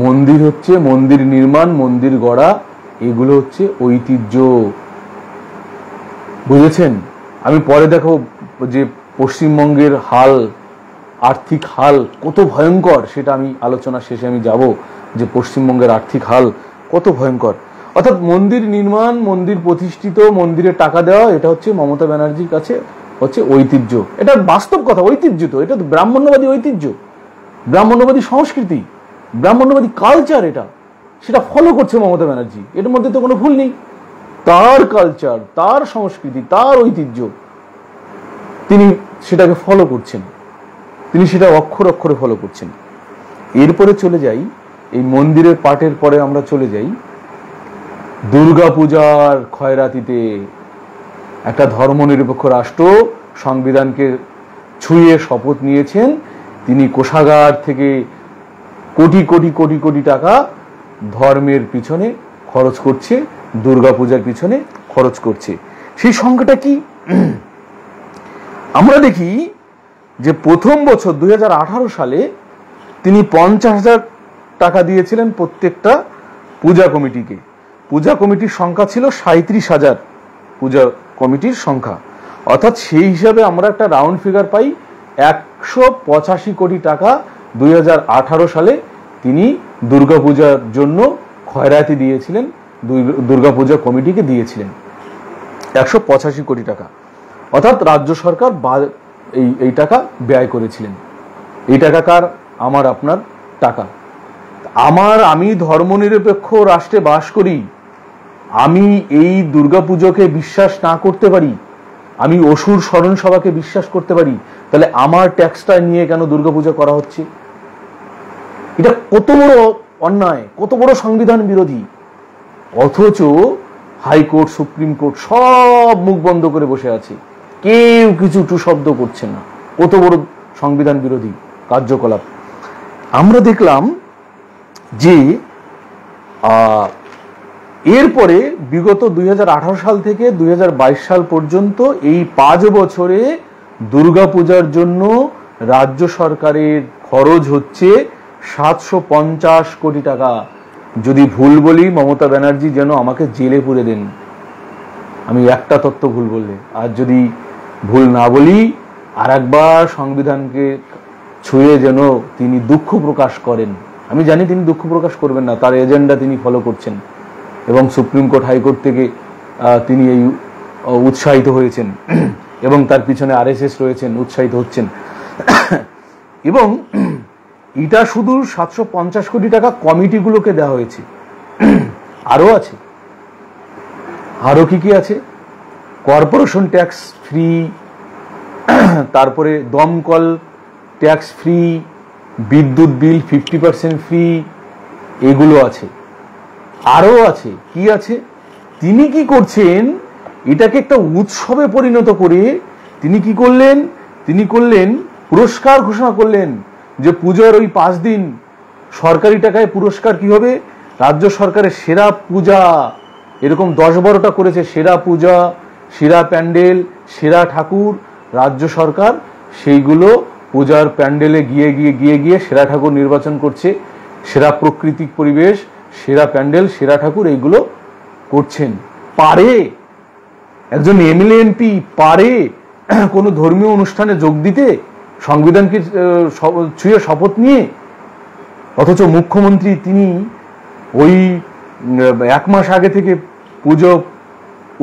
মন্দির হচ্ছে, মন্দির নির্মাণ, মন্দির গড়া, এগুলো হচ্ছে ঐতিহ্য। বুঝেছেন? আমি পরে দেখো যে পশ্চিমবঙ্গের হাল, আর্থিক হাল কত ভয়ঙ্কর, সেটা আমি আলোচনা শেষে আমি যাব যে পশ্চিমবঙ্গের আর্থিক হাল কত ভয়ঙ্কর। অর্থাৎ মন্দির নির্মাণ, মন্দির প্রতিষ্ঠিত, মন্দিরে টাকা দেওয়া, এটা হচ্ছে মমতা ব্যানার্জির কাছে হচ্ছে ঐতিহ্য। এটা বাস্তব কথা, ঐতিহ্য তো, এটা তো ব্রাহ্মণ্যবাদী ঐতিহ্য, ব্রাহ্মণ্যবাদী সংস্কৃতি, ব্রাহ্মণ্যবাদী কালচার, এটা সেটা ফলো করছে মমতা ব্যানার্জি। এটার মধ্যে তো কোনো ভুল নেই। তার কালচার, তার সংস্কৃতি, তার ঐতিহ্য, তিনি সেটাকে ফলো করছেন, তিনি সেটা অক্ষরে অক্ষরে ফলো করছেন। এরপরে চলে যাই, এই মন্দিরের পাঠের পরে আমরা চলে যাই দুর্গাপূজার খয়রাতিতে। একটা ধর্মনিরপেক্ষ রাষ্ট্র সংবিধানকে ছুঁয়ে শপথ নিয়েছেন, তিনি কোষাগার থেকে কোটি কোটি কোটি কোটি টাকা ধর্মের পিছনে খরচ করছে, দুর্গাপূজার পিছনে খরচ করছে। সেই সংখ্যাটা কি? আমরা দেখি যে প্রথম বছর 2018 সালে তিনি 50,000 টাকা দিয়েছিলেন প্রত্যেকটা পূজা কমিটিকে। পূজা কমিটির সংখ্যা ছিল 37,000 পূজা কমিটির সংখ্যা। অর্থাৎ সেই হিসাবে আমরা একটা রাউন্ড ফিগার পাই 185 কোটি টাকা 2018 সালে তিনি দুর্গাপূজার জন্য খয়রাতি দিয়েছিলেন, দুর্গাপূজা কমিটিকে দিয়েছিলেন 185 কোটি টাকা। অর্থাৎ রাজ্য সরকার এই টাকা ব্যয় করেছিলেন। এই টাকা কার? আমার আপনার টাকা। আমি ধর্মনিরপেক্ষ রাষ্ট্রে বাস করি, আমি এই দুর্গাপুজোকে বিশ্বাস না করতে পারি, আমি অসুর স্মরণ সভাকে বিশ্বাস করতে পারি, তাহলে আমার ট্যাক্সটা নিয়ে কেন দুর্গাপূজা করা হচ্ছে? এটা কত বড় অন্যায়, কত বড় সংবিধান বিরোধী। অথচ হাইকোর্ট, সুপ্রিম কোর্ট সব মুখ বন্ধ করে বসে আছে, কেউ কিছু টু শব্দ করছে না। কত বড় সংবিধান বিরোধী কার্যকলাপ। আমরা দেখলাম যে এরপরে বিগত 2018 সাল থেকে 2022 সাল পর্যন্ত এই 5 বছরে দুর্গাপূজার জন্য রাজ্য সরকারের খরচ হচ্ছে 750 কোটি টাকা। যদি ভুল বলি মমতা ব্যানার্জি যেন আমাকে জেলে পুরে দেন, আমি একটা তথ্য ভুল বললে। আর যদি ভুল না বলি, আর একবার সংবিধানকে ছুঁয়ে যেন তিনি দুঃখ প্রকাশ করেন। আমি জানি তিনি দুঃখ প্রকাশ করবেন না, তার এজেন্ডা তিনি ফলো করছেন এবং সুপ্রিম কোর্ট হাইকোর্ট থেকে তিনি এই উৎসাহিত হয়েছেন এবং তার পিছনে আরএসএস রয়েছেন, উৎসাহিত হচ্ছেন। এবং এটা শুধু 750 কোটি টাকা কমিটিগুলোকে দেওয়া হয়েছে, আরো আছে, আরো কি কি আছে? কর্পোরেশন ট্যাক্স ফ্রি, তারপরে দমকল ট্যাক্স ফ্রি, বিদ্যুৎ বিল 50% ফ্রি, এগুলো আছে, আরো আছে। কি আছে? তিনি কি করছেন, এটাকে একটা উৎসবে পরিণত করে তিনি কি করলেন, তিনি করলেন পুরস্কার ঘোষণা করলেন যে পূজার ওই 5 দিন সরকারি টাকায় পুরস্কার কি হবে, রাজ্য সরকারের সেরা পূজা, এরকম 10-12টা করেছে, সেরা পূজা, সেরা প্যান্ডেল, সেরা ঠাকুর, রাজ্য সরকার সেইগুলো পূজার প্যান্ডেলে গিয়ে গিয়ে গিয়ে গিয়ে সেরা ঠাকুর নির্বাচন করছে, সেরা প্রাকৃতিক পরিবেশ, সেরা প্যান্ডেল, সেরা ঠাকুর এইগুলো করছেন। পারে একজন এমএলএ এমপি পারে কোনো ধর্মীয় অনুষ্ঠানে যোগ দিতে সংবিধানকে ছুঁয়ে শপথ নিয়ে? অথচ মুখ্যমন্ত্রী তিনি ওই 1 মাস আগে থেকে পুজো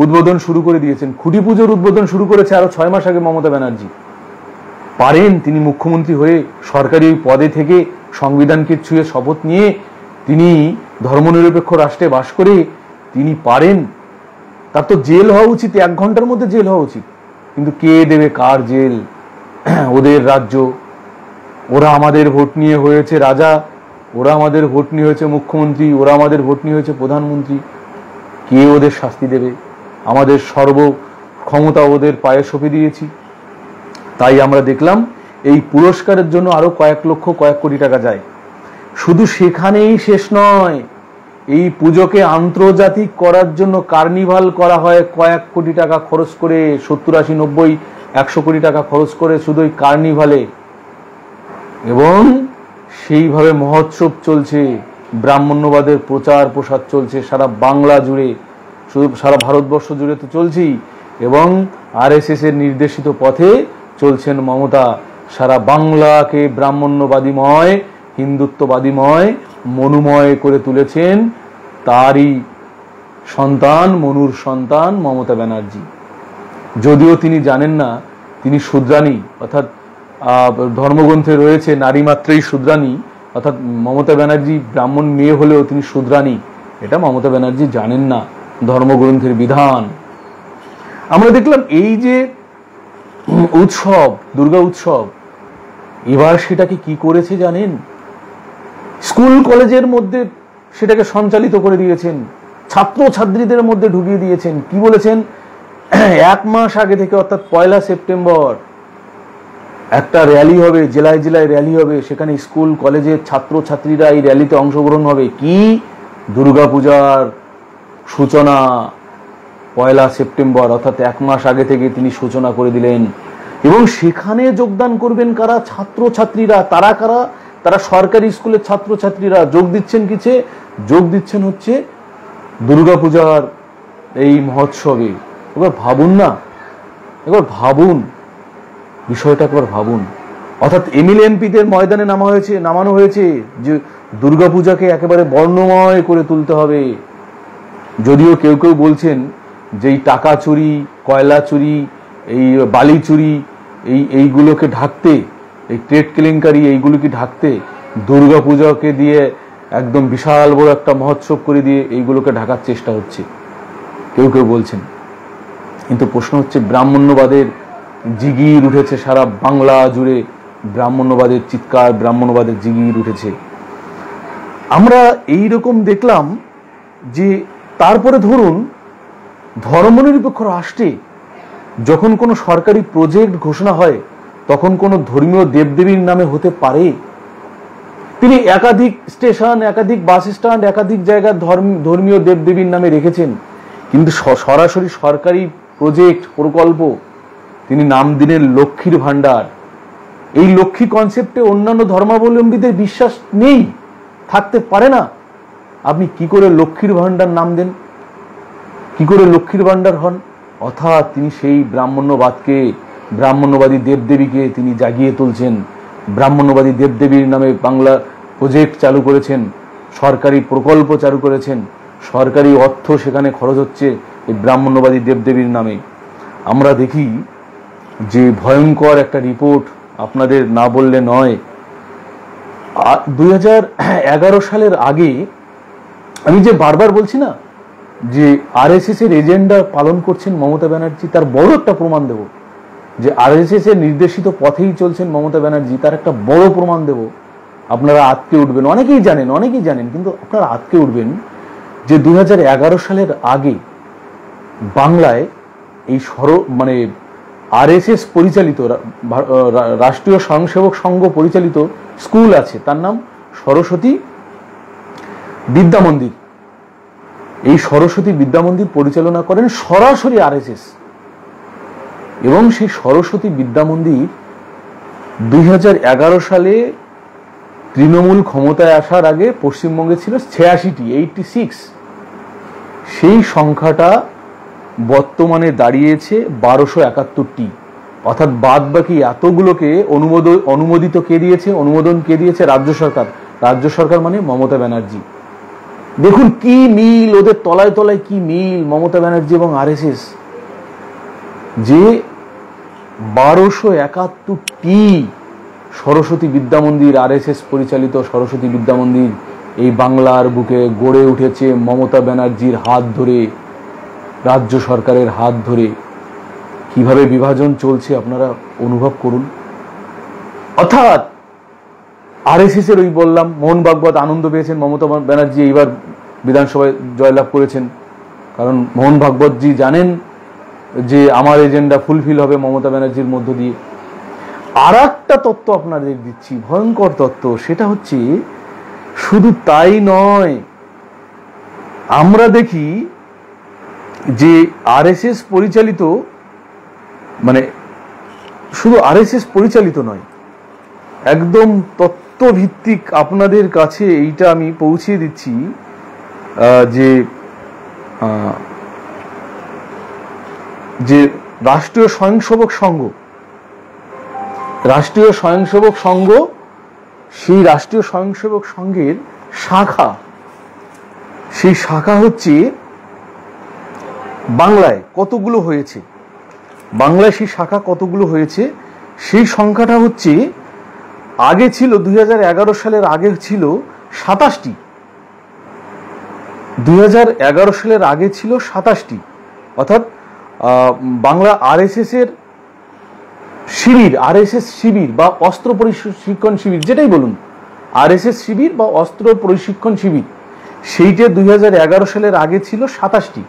উদ্বোধন শুরু করে দিয়েছেন, খুঁটি পুজোর উদ্বোধন শুরু করেছে আরো 6 মাস আগে মমতা ব্যানার্জি। পারেন তিনি মুখ্যমন্ত্রী হয়ে সরকারি পদে থেকে সংবিধানকে ছুঁয়ে শপথ নিয়ে তিনি ধর্মনিরপেক্ষ রাষ্ট্রে বাস করে তিনি পারেন? তার তো জেল হওয়া উচিত, 1 ঘন্টার মধ্যে জেল হওয়া উচিত। কিন্তু কে দেবে কার জেল? ওদের রাজ্য, ওরা আমাদের ভোট নিয়ে হয়েছে রাজা, ওরা আমাদের ভোট নিয়ে হয়েছে মুখ্যমন্ত্রী, ওরা আমাদের ভোট নিয়ে হয়েছে প্রধানমন্ত্রী, কে ওদের শাস্তি দেবে? আমাদের সর্ব ক্ষমতা ওদের পায়ে সঁপে দিয়েছি। তাই আমরা দেখলাম এই পুরস্কারের জন্য আরো কয়েক লক্ষ কয়েক কোটি টাকা যায়। শুধু সেখানেই শেষ নয়, এই পুজোকে আন্তর্জাতিক করার জন্য কার্নিভাল করা হয় কয়েক কোটি টাকা খরচ করে, 70, 80, 90, 100 কোটি টাকা খরচ করে শুধু ওই কার্নিভালে। এবং সেইভাবে মহোৎসব চলছে, ব্রাহ্মণ্যবাদের প্রচার প্রসার চলছে সারা বাংলা জুড়ে, শুধু সারা ভারতবর্ষ জুড়ে তো চলছেই। এবং আরএসএস এর নির্দেশিত পথে চলছেন মমতা, সারা বাংলাকে ব্রাহ্মণ্যবাদীময়, হিন্দুত্ববাদীময়, মনুময় করে তুলেছেন তারই সন্তান, মনুর সন্তান মমতা ব্যানার্জি। যদিও তিনি জানেন না তিনি শূদ্রাণী, অর্থাৎ ধর্মগ্রন্থে রয়েছে নারী মাত্রই শূদ্রাণী, অর্থাৎ মমতা ব্যানার্জি ব্রাহ্মণ মেয়ে হলেও তিনি শূদ্রাণী, এটা মমতা ব্যানার্জি জানেন না ধর্মগ্রন্থের বিধান। আমরা দেখলাম এই যে উৎসব, দুর্গা উৎসব, এবার সেটাকে কি করেছে জানেন? স্কুল কলেজের মধ্যে সেটাকে সঞ্চালিত করে দিয়েছেন, ছাত্র ছাত্রীদের মধ্যে ঢুকিয়ে দিয়েছেন। কি বলেছেন? 1 মাস আগে থেকে, অর্থাৎ 1 সেপ্টেম্বর একটা র্যালি হবে, জেলায় জেলায় র্যালি হবে, সেখানে স্কুল কলেজের ছাত্র ছাত্রীরা এই র্যালিতে অংশগ্রহণ হবে। কি? দুর্গাপূজার সূচনা 1 সেপ্টেম্বর, অর্থাৎ 1 মাস আগে থেকে তিনি সূচনা করে দিলেন। এবং সেখানে যোগদান করবেন কারা? ছাত্র ছাত্রীরা। তারা কারা? তারা সরকারি স্কুলের ছাত্র ছাত্রীরা। যোগ দিচ্ছেন কিছে? যোগ দিচ্ছেন হচ্ছে দুর্গাপূজার এই মহোৎসবে। এবার ভাবুন না, এবার ভাবুন বিষয়টা, একবার ভাবুন। অর্থাৎ এমএলএ এমপিদের ময়দানে নামানো হয়েছে যে দুর্গাপূজাকে একেবারে বর্ণময় করে তুলতে হবে। যদিও কেউ কেউ বলছেন যে এই টাকা চুরি, কয়লা চুরি, এই বালি চুরি, এইগুলোকে ঢাকতে, এই ট্রেড কেলেঙ্কারি এইগুলোকে ঢাকতে দুর্গাপূজাকে দিয়ে একদম বিশাল বড় একটা মহোৎসব করে দিয়ে এইগুলোকে ঢাকার চেষ্টা হচ্ছে, কেউ কেউ বলছেন। কিন্তু প্রশ্ন হচ্ছে, ব্রাহ্মণ্যবাদের জিগির উঠেছে সারা বাংলা জুড়ে, ব্রাহ্মণ্যবাদের চিৎকার, ব্রাহ্মণ্যবাদের জিগির উঠেছে। আমরা এই রকম দেখলাম যে তারপরে ধরুন ধর্মনিরপেক্ষ রাষ্ট্রে যখন কোনো সরকারি প্রজেক্ট ঘোষণা হয় তখন কোনো ধর্মীয় দেবদেবীর নামে হতে পারে? তিনি একাধিক স্টেশন, একাধিক বাস স্ট্যান্ড, একাধিক জায়গায় ধর্মীয় দেবদেবীর নামে রেখেছেন, কিন্তু সরাসরি সরকারি প্রজেক্ট, প্রকল্প তিনি নাম দিলেন লক্ষ্মীর ভান্ডার। এই লক্ষ্মী কনসেপ্টে অন্যান্য ধর্মাবলম্বীদের বিশ্বাস নেই, থাকতে পারে না। আপনি কি করে লক্ষ্মীর ভান্ডার নাম দেন? কি করে লক্ষ্মীর ভান্ডার হন? অর্থাৎ তিনি সেই ব্রাহ্মণ্যবাদকে ব্রাহ্মণ্যবাদী দেবদেবীকে তিনি জাগিয়ে তুলছেন, ব্রাহ্মণ্যবাদী দেবদেবীর নামে বাংলা প্রজেক্ট চালু করেছেন, সরকারি প্রকল্প চালু করেছেন, সরকারি অর্থ সেখানে খরচ হচ্ছে এই ব্রাহ্মণ্যবাদী দেবদেবীর নামে। আমরা দেখি যে ভয়ঙ্কর একটা রিপোর্ট, আপনাদের না বললে নয়। 2011 সালের আগে, আমি যে বারবার বলছি না যে আরএসএস এর এজেন্ডা পালন করছেন মমতা ব্যানার্জি, তার বড় একটা প্রমাণ দেব। যে আরএসএস এর নির্দেশিত পথেই চলছেন মমতা ব্যানার্জি, তার একটা বড় প্রমাণ দেব। আপনারা আটকে উঠবেন, অনেকেই জানেন, কিন্তু আপনারা আটকে উঠবেন যে 2011 সালের আগে বাংলায় এই আরএসএস পরিচালিত রাষ্ট্রীয় স্বয়ংসেবক সংঘ পরিচালিত স্কুল আছে, তার নাম সরস্বতী বিদ্যা মন্দির। এই সরস্বতী বিদ্যা মন্দির পরিচালনা করেন সরাসরি আরএসএস। এবং সেই সরস্বতী বিদ্যা মন্দির 2011 সালে তৃণমূল ক্ষমতায় আসার আগে পশ্চিমবঙ্গে ছিল 86 সেই সংখ্যাটা বর্তমানে দাঁড়িয়েছে 1271টি। অর্থাৎ বাদ বাকি এতগুলোকে অনুমোদিত কে দিয়েছে, অনুমোদন কে দিয়েছে? রাজ্য সরকার। রাজ্য সরকার মানে মমতা ব্যানার্জি। দেখুন কি মিল, ওদের তলায় তলায় কি মিল মমতা ব্যানার্জি এবং আরএসএস। যে 1271টি সরস্বতী বিদ্যা মন্দির, আরএসএস পরিচালিত সরস্বতী বিদ্যা মন্দির এই বাংলার বুকে গড়ে উঠেছে মমতা ব্যানার্জির হাত ধরে, রাজ্য সরকারের হাত ধরে। কিভাবে বিভাজন চলছে আপনারা অনুভব করুন। অর্থাৎ আরএসএস এর, ওই বললাম, মোহন ভাগবত আনন্দ পেয়েছেন মমতা ব্যানার্জি এইবার বিধানসভায় জয়লাভ করেছেন, কারণ মোহন ভাগবতজি জানেন যে আমার এজেন্ডা ফুলফিল হবে মমতা ব্যানার্জির মধ্য দিয়ে। আর একটা তত্ত্ব আপনাদের দিচ্ছি, ভয়ঙ্কর তত্ত্ব, সেটা হচ্ছে শুধু তাই নয়, আমরা দেখি যে আরএসএস পরিচালিত, শুধু আরএসএস পরিচালিত নয়, একদম তত্ত্বভিত্তিক আপনাদের কাছে এইটা আমি পৌঁছিয়ে দিচ্ছি যে রাষ্ট্রীয় স্বয়ংসেবক সংঘ, সেই রাষ্ট্রীয় স্বয়ংসেবক সংঘের শাখা, সেই শাখা হচ্ছে বাংলায় কতগুলো হয়েছে, সেই শাখা কতগুলো হয়েছে সেই সংখ্যাটা হচ্ছে, আগে ছিল 2011 সালের আগে ছিল 27টি। 2011 সালের আগে ছিল 27টি। অর্থাৎ বাংলা আরএসএস এর শিবির, আরএসএস শিবির বা অস্ত্র প্রশিক্ষণ শিবির, যেটাই বলুন, আরএসএস শিবির বা অস্ত্র প্রশিক্ষণ শিবির, সেইটা 2011 সালের আগে ছিল 27টি।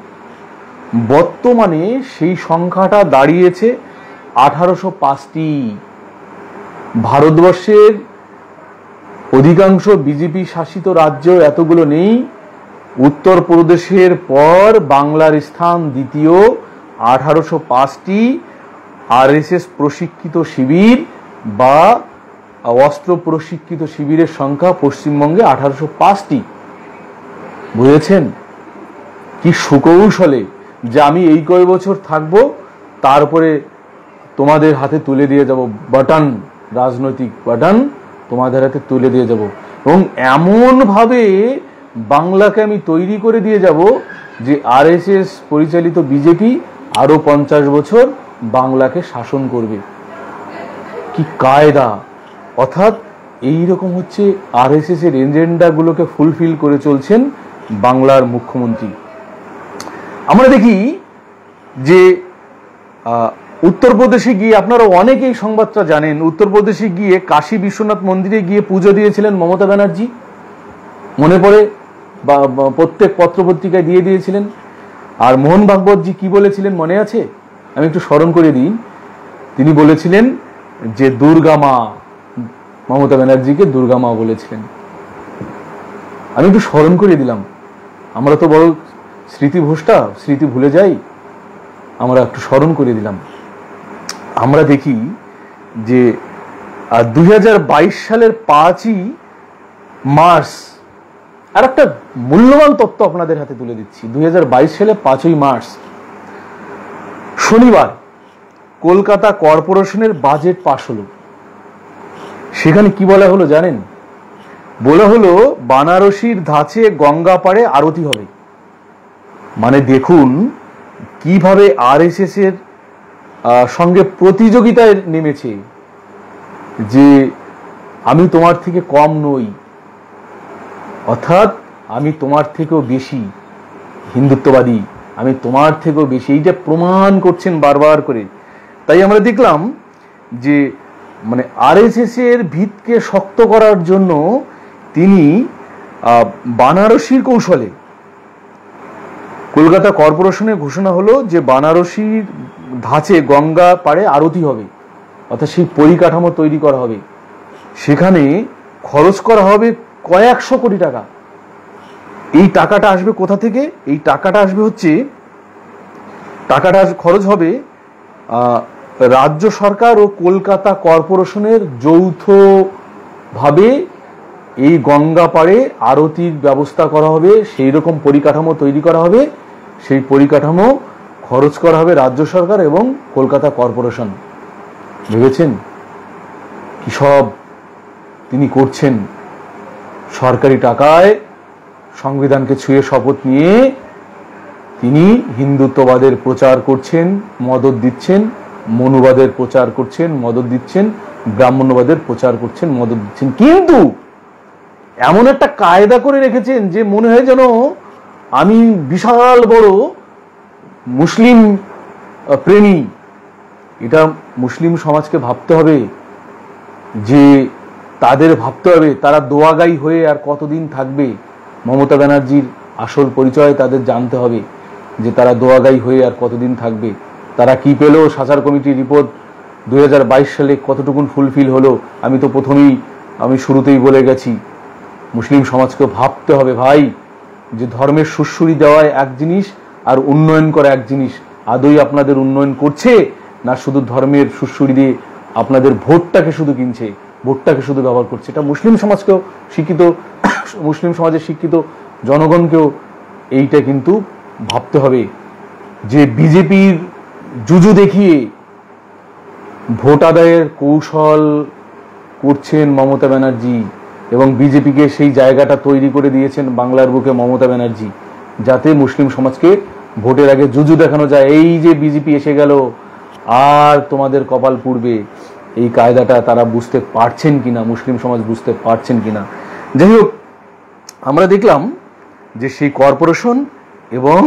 বর্তমানে সেই সংখ্যাটা দাঁড়িয়েছে 1805টি। ভারতবর্ষের অধিকাংশ বিজেপি শাসিত রাজ্য এতগুলো নেই। উত্তরপ্রদেশের পর বাংলার স্থান দ্বিতীয়, 1805টি আরএসএস প্রশিক্ষিত শিবির বা অস্ত্র প্রশিক্ষিত শিবিরের সংখ্যা পশ্চিমবঙ্গে 1805টি। বুঝেছেন কি সুকৌশলে, যে আমি এই কয় বছর থাকবো, তারপরে তোমাদের হাতে তুলে দিয়ে যাব বাটন, রাজনৈতিক বাটন তোমাদের হাতে তুলে দিয়ে যাব, এবং এমন ভাবে বাংলাকে আমি তৈরি করে দিয়ে যাব যে আরএসএস পরিচালিত বিজেপি আরো 50 বছর বাংলাকে শাসন করবে। কি কায়দা! অর্থাৎ এইরকম হচ্ছে আরএসএস এর এজেন্ডাগুলোকে ফুলফিল করে চলছেন বাংলার মুখ্যমন্ত্রী। আমরা দেখি যে উত্তরপ্রদেশে গিয়ে, আপনারা অনেকেই সংবাদটা জানেন, উত্তরপ্রদেশে গিয়ে কাশী বিশ্বনাথ মন্দিরে গিয়ে পুজো দিয়েছিলেন মমতা ব্যানার্জি, মনে পড়ে? বা প্রত্যেক পত্রপত্রিকায় দিয়ে দিয়েছিলেন। আর মোহন ভাগবতজি কি বলেছিলেন মনে আছে? আমি একটু স্মরণ করে দিই। তিনি বলেছিলেন যে দুর্গা মা, মমতা ব্যানার্জিকে দুর্গা মা বলেছিলেন। আমি একটু স্মরণ করে দিলাম। আমরা তো বড় স্মৃতিভ্রষ্টা, স্মৃতি ভুলে যাই, আমরা একটু স্মরণ করে দিলাম। আমরা দেখি যে 2022 সালের 5ই মার্চ, আর একটা মূল্যবান তথ্য আপনাদের হাতে তুলে দিচ্ছি। 2022 সালের 5ই মার্চ শনিবার কলকাতা কর্পোরেশনের বাজেট পাশ হলো। সেখানে কি বলা হলো জানেন? বলা হলো বানারসির ধাঁচে গঙ্গা পাড়ে আরতি হবে। মানে দেখুন কিভাবে আরএসএস এর সঙ্গে প্রতিযোগিতায় নেমেছে, যে আমি তোমার থেকে কম নই, অর্থাৎ আমি তোমার থেকেও বেশি হিন্দুত্ববাদী, আমি তোমার থেকেও বেশি, এইটা প্রমাণ করছেন বারবার করে। তাই আমরা দেখলাম যে মানে আরএসএস এর ভিতকে শক্ত করার জন্য তিনি বানারসির কৌশলে, কলকাতা কর্পোরেশনে ঘোষণা হলো যে বানারসির ধাঁচে গঙ্গা পাড়ে আরতি হবে, অর্থাৎ সেই পরিকাঠামো তৈরি করা হবে। সেখানে খরচ করা হবে কয়েকশো কোটি টাকা। এই টাকাটা আসবে কোথা থেকে? এই টাকাটা আসবে হচ্ছে, টাকাটা খরচ হবে রাজ্য সরকার ও কলকাতা কর্পোরেশনের যৌথভাবে। এই গঙ্গা পাড়ে আরতির ব্যবস্থা করা হবে, সেই রকম পরিকাঠামো তৈরি করা হবে। সেই পরিকাঠামো খরচ করা হবে রাজ্য সরকার এবং কলকাতা কর্পোরেশন। ভেবেছেন কি সব তিনি করছেন? সরকারি টাকায় সংবিধানকে ছুঁয়ে শপথ নিয়ে তিনি হিন্দুত্ববাদের প্রচার করছেন, মদত দিচ্ছেন, মনুবাদের প্রচার করছেন, মদত দিচ্ছেন, ব্রাহ্মণ্যবাদের প্রচার করছেন, মদত দিচ্ছেন। কিন্তু এমন একটা কায়দা করে রেখেছেন যে মনে হয় যেন আমি বিশাল বড় মুসলিম প্রেমী। এটা মুসলিম সমাজকে ভাবতে হবে, যে তাদের ভাবতে হবে তারা দোয়াগাই হয়ে আর কতদিন থাকবে। মমতা ব্যানার্জির আসল পরিচয় তাদের জানতে হবে, যে তারা দোয়াগাই হয়ে আর কতদিন থাকবে। তারা কি পেল? সাচার কমিটির রিপোর্ট 2022 সালে কতটুকুন ফুলফিল হলো? আমি শুরুতেই বলে গেছি, মুসলিম সমাজকে ভাবতে হবে ভাই, যে ধর্মের সুশ্রুরি দেওয়া এক জিনিস আর উন্নয়ন করা এক জিনিস। আদৌ আপনাদের উন্নয়ন করছে, না শুধু ধর্মের সুশ্রুরি দিয়ে আপনাদের ভোটটাকে শুধু কিনছে, ভোটটাকে শুধু ব্যবহার করছে? এটা মুসলিম সমাজকেও শিক্ষিত, মুসলিম সমাজের শিক্ষিত জনগণকেও এইটা কিন্তু ভাবতে হবে, যে বিজেপির জুজু দেখিয়ে ভোট আদায়ের কৌশল করছেন মমতা ব্যানার্জি, এবং বিজেপিকে সেই জায়গাটা তৈরি করে দিয়েছেন বাংলার বুকে মমতা ব্যানার্জি, যাতে মুসলিম সমাজকে ভোটের আগে জুজু দেখানো যায়, এই যে বিজেপি এসে গেল আর তোমাদের কপাল পুড়বে। এই কায়দাটা তারা বুঝতে পারছেন কিনা, মুসলিম সমাজ বুঝতে পারছেন কিনা। যাই হোক, আমরা দেখলাম যে সেই কর্পোরেশন এবং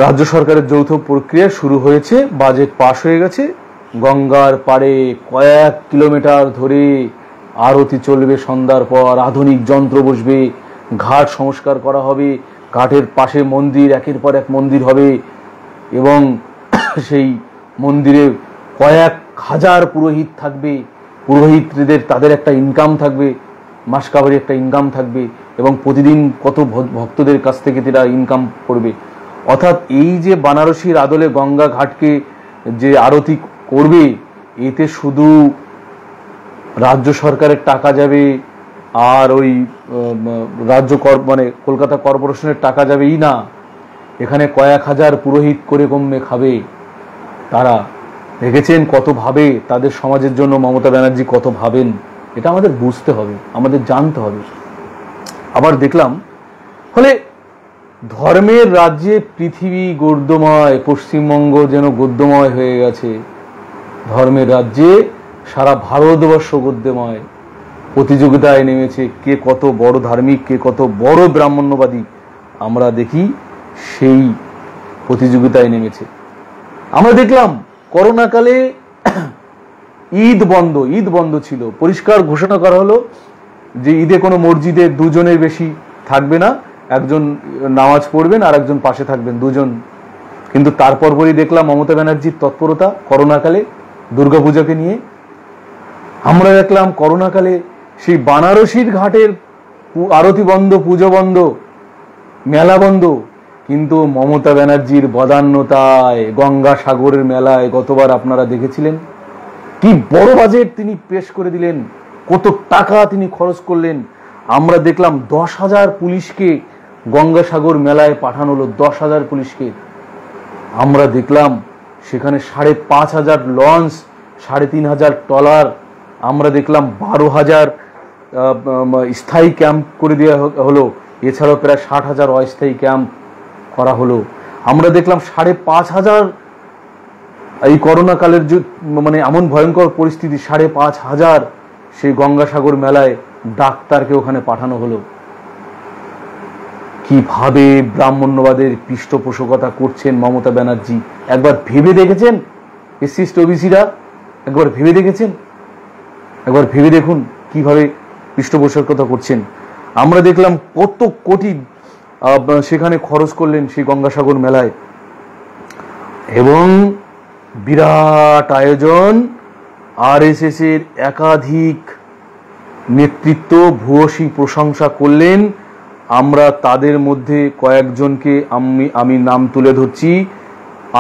রাজ্য সরকারের যৌথ প্রক্রিয়া শুরু হয়েছে, বাজেট পাশ হয়ে গেছে। গঙ্গার পাড়ে কয়েক কিলোমিটার ধরে আরতি চলবে, সন্ধ্যার পর আধুনিক যন্ত্র বসবে, ঘাট সংস্কার করা হবে, ঘাটের পাশে মন্দির, একের পর এক মন্দির হবে, এবং সেই মন্দিরে কয়েক হাজার পুরোহিত থাকবে। পুরোহিতদের তাদের একটা ইনকাম থাকবে, মাসকাবারি একটা ইনকাম থাকবে, এবং প্রতিদিন কত ভক্তদের কাছ থেকে তারা ইনকাম করবে। অর্থাৎ এই যে বানারসির আদলে গঙ্গা ঘাটকে যে আরতি করবে, এতে শুধু রাজ্য সরকারের টাকা যাবে আর ওই মানে কলকাতা কর্পোরেশনের টাকা যাবেই না, এখানে কয়েক হাজার পুরোহিত করে কমবে খাবে তারা। দেখেছেন কত ভাবে তাদের সমাজের জন্য মমতা ব্যানার্জি, কত ভাবেন। এটা আমাদের বুঝতে হবে, আমাদের জানতে হবে। আবার দেখলাম ফলে ধর্মের রাজ্যে পৃথিবী গদ্যময়, পশ্চিমবঙ্গ যেন গদ্যময় হয়ে গেছে। ধর্মের রাজ্যে সারা ভারতবর্ষ গদ্যময়। প্রতিযোগিতায় নেমেছে কে কত বড় ধার্মিক, কে কত বড় ব্রাহ্মণ্যবাদী। আমরা দেখি সেই প্রতিযোগিতায় নেমেছে। আমরা দেখলাম করোনাকালে ঈদ বন্ধ ছিল। পরিষ্কার ঘোষণা করা হলো যে ঈদে কোনো মসজিদে দুজনের বেশি থাকবে না, একজন নামাজ পড়বেন আর একজন পাশে থাকবেন, দুজন। কিন্তু তারপর পরই দেখলাম মমতা ব্যানার্জির তৎপরতা করোনাকালে দুর্গাপূজাকে নিয়ে। আমরা দেখলাম করোনাকালে সেই বানারসির ঘাটের আরতি বন্ধ, পুজো বন্ধ, মেলা বন্ধ, কিন্তু মমতা ব্যানার্জির বদান্যতায় গঙ্গাসাগরের মেলায় গতবার আপনারা দেখেছিলেন কি বড় বাজেট তিনি পেশ করে দিলেন, কত টাকা তিনি খরচ করলেন। আমরা দেখলাম 10,000 পুলিশকে গঙ্গাসাগর মেলায় পাঠানো হলো, 10,000 পুলিশকে। আমরা দেখলাম সেখানে 5,500 লঞ্চ, 3,500 ট্রলার, আমরা দেখলাম 12,000 স্থায়ী ক্যাম্প করে দেওয়া হলো, এছাড়াও প্রায় 60,000 অস্থায়ী ক্যাম্প করা হলো। আমরা দেখলাম 5,500 এই করোনাকালের মানে এমন ভয়ঙ্কর পরিস্থিতি, 5,500 সেই গঙ্গাসাগর মেলায় ডাক্তারকে ওখানে পাঠানো হলো। কিভাবে ব্রাহ্মণ্যবাদের পৃষ্ঠপোষকতা করছেন মমতা ব্যানার্জি, একবার ভেবে দেখেছেন? এসসি এসটি ওবিসিরা একবার ভেবে দেখেছেন? একবার ভেবে দেখুন কিভাবে পৃষ্ঠপোষকতা করছেন। আমরা দেখলাম কত কোটি সেখানে খরচ করলেন সেই গঙ্গাসাগর মেলায়, এবং বিরাট আয়োজন। আরএসএস এর একাধিক নেতৃত্ব ভূয়সী প্রশংসা করলেন। আমরা তাদের মধ্যে কয়েকজনকে আমি নাম তুলে ধরছি।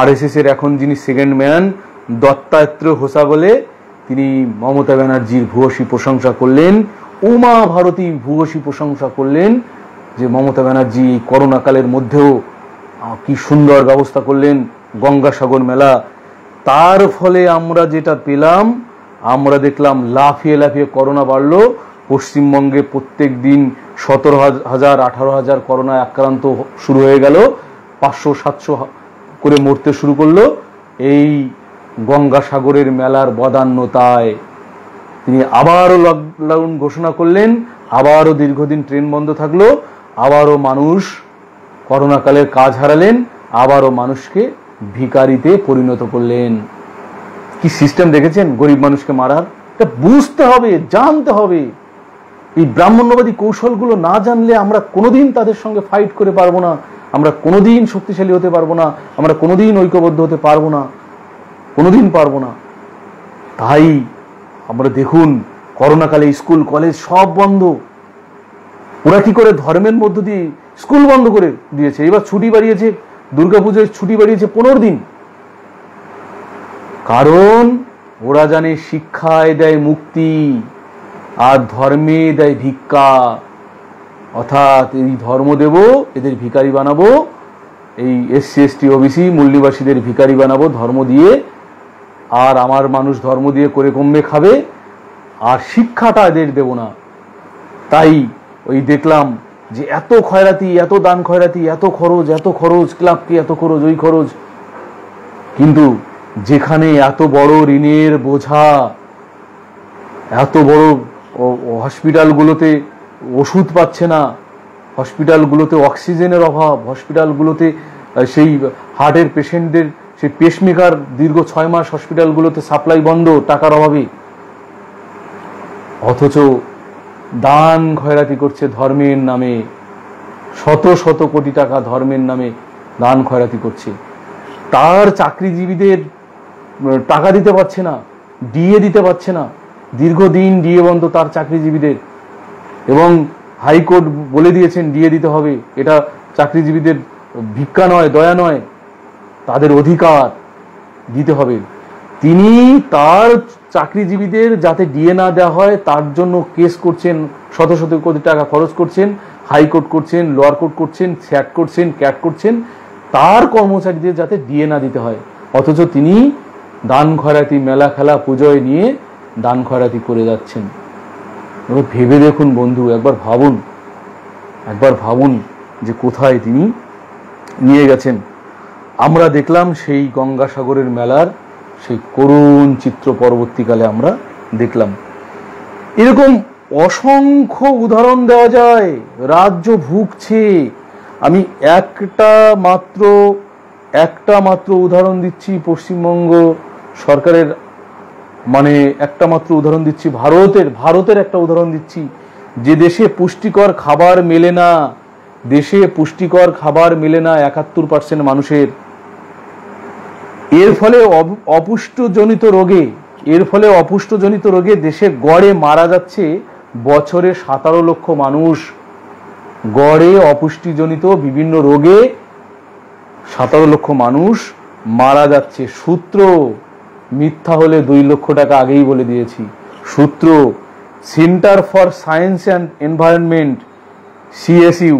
আরএসএস এর এখন যিনি সেকেন্ড ম্যান, দত্তাত্রেয় হোসাবলে, তিনি মমতা ব্যানার্জির ভূয়সী প্রশংসা করলেন। উমা ভারতী ভূয়সী প্রশংসা করলেন যে মমতা ব্যানার্জি করোনাকালের মধ্যেও কি সুন্দর ব্যবস্থা করলেন গঙ্গাসাগর মেলা। তার ফলে আমরা যেটা পেলাম, আমরা দেখলাম লাফিয়ে লাফিয়ে করোনা বাড়লো। পশ্চিমবঙ্গে প্রত্যেক দিন 17,000 18,000 করোনা আক্রান্ত শুরু হয়ে গেল, 500-700 করে মরতে শুরু করলো এই গঙ্গাসাগরের মেলার বদান্যতায়। তিনি আবারও লকডাউন ঘোষণা করলেন, আবারও দীর্ঘদিন ট্রেন বন্ধ থাকলো, আবারও মানুষ করোনাকালের কাজ হারালেন, আবারও মানুষকে ভিখারিতে পরিণত করলেন। কি সিস্টেম দেখেছেন গরিব মানুষকে মারার? এটা বুঝতে হবে, জানতে হবে। এই ব্রাহ্মণ্যবাদী কৌশলগুলো না জানলে আমরা কোনোদিন তাদের সঙ্গে ফাইট করে পারবো না, আমরা কোনোদিন শক্তিশালী হতে পারবো না, আমরা কোনোদিন ঐক্যবদ্ধ হতে পারবো না, কোনোদিন পারবো না। তাই আমরা দেখুন করোনাকালে স্কুল কলেজ সব বন্ধ। ওরা কি করে ধর্মের মধ্য দিয়ে স্কুল বন্ধ করে দিয়েছে। এবার ছুটি বাড়িয়েছে, দুর্গাপুজোয় ছুটি বাড়িয়েছে 15 দিন, কারণ ওরা জানে শিক্ষায় দেয় মুক্তি আর ধর্মে দেয় ভিক্ষা। অর্থাৎ এই ধর্ম দেব, এদের ভিখারি বানাবো, এই এসসি এসটি ওবিসি মূল্যবাসীদের ভিখারি বানাবো ধর্ম দিয়ে, আর আমার মানুষ ধর্ম দিয়ে করে কমবে খাবে, আর শিক্ষাটা এদের দেব না। তাই ওই দেখলাম যে এত খয়রাতি, এত দান খয়রাতি, এত খরচ, ক্লাবকে এত খরচ, ওই খরচ। কিন্তু যেখানে এত বড় ঋণের বোঝা, এত বড় হসপিটালগুলোতে ওষুধ পাচ্ছে না, হসপিটালগুলোতে অক্সিজেনের অভাব, হসপিটালগুলোতে সেই হার্টের পেশেন্টদের সেই পেসমেকার দীর্ঘ 6 মাস হসপিটালগুলোতে সাপ্লাই বন্ধ টাকার অভাবে, অথচ দান খয়রাতি করছে ধর্মের নামে, শত শত কোটি টাকা ধর্মের নামে দান খয়রাতি করছে। তার চাকরিজীবীদের টাকা দিতে পারছে না, ডিএ দিতে পারছে না, দীর্ঘদিন ডিএ বন্ধ তার চাকরিজীবীদের, এবং হাইকোর্ট বলে দিয়েছেন ডিএ দিতে হবে। এটা চাকরিজীবীদের ভিক্ষা নয়, দয়া নয়, তাদের অধিকার, দিতে হবে। তিনি তার চাকরিজীবীদের যাতে ডিএ না দেওয়া হয় তার জন্য কেস করছেন, শত শত কোটি টাকা খরচ করছেন, হাইকোর্ট করছেন, লোয়ার কোর্ট করছেন, স্যাট করছেন, ক্যাট করছেন, তার কর্মচারীদের যাতে ডিএ না দিতে হয়। অথচ তিনি দান খয়রাতি, মেলা খেলা পুজোয় নিয়ে দান খয়রাতি করে যাচ্ছেন। এবার ভেবে দেখুন বন্ধু, একবার ভাবুন যে কোথায় তিনি নিয়ে গেছেন। আমরা দেখলাম সেই গঙ্গাসাগরের মেলার সেই করুণ চিত্র পরবর্তীকালে আমরা দেখলাম। এরকম অসংখ্য উদাহরণ দেওয়া যায়। রাজ্য ভুগছে। আমি একটা মাত্র উদাহরণ দিচ্ছি পশ্চিমবঙ্গ সরকারের, মানে একটা মাত্র উদাহরণ দিচ্ছি ভারতের একটা উদাহরণ দিচ্ছি, যে দেশে পুষ্টিকর খাবার মেলে না, 71% মানুষের। এর ফলে অপুষ্টিজনিত রোগে দেশে গড়ে মারা যাচ্ছে বছরে 17 লক্ষ মানুষ। গড়ে অপুষ্টিজনিত বিভিন্ন রোগে 17 লক্ষ মানুষ মারা যাচ্ছে। সূত্র মিথ্যা হলে 2 লক্ষ টাকা আগেই বলে দিয়েছি। সূত্র centre for science and environment, CSU,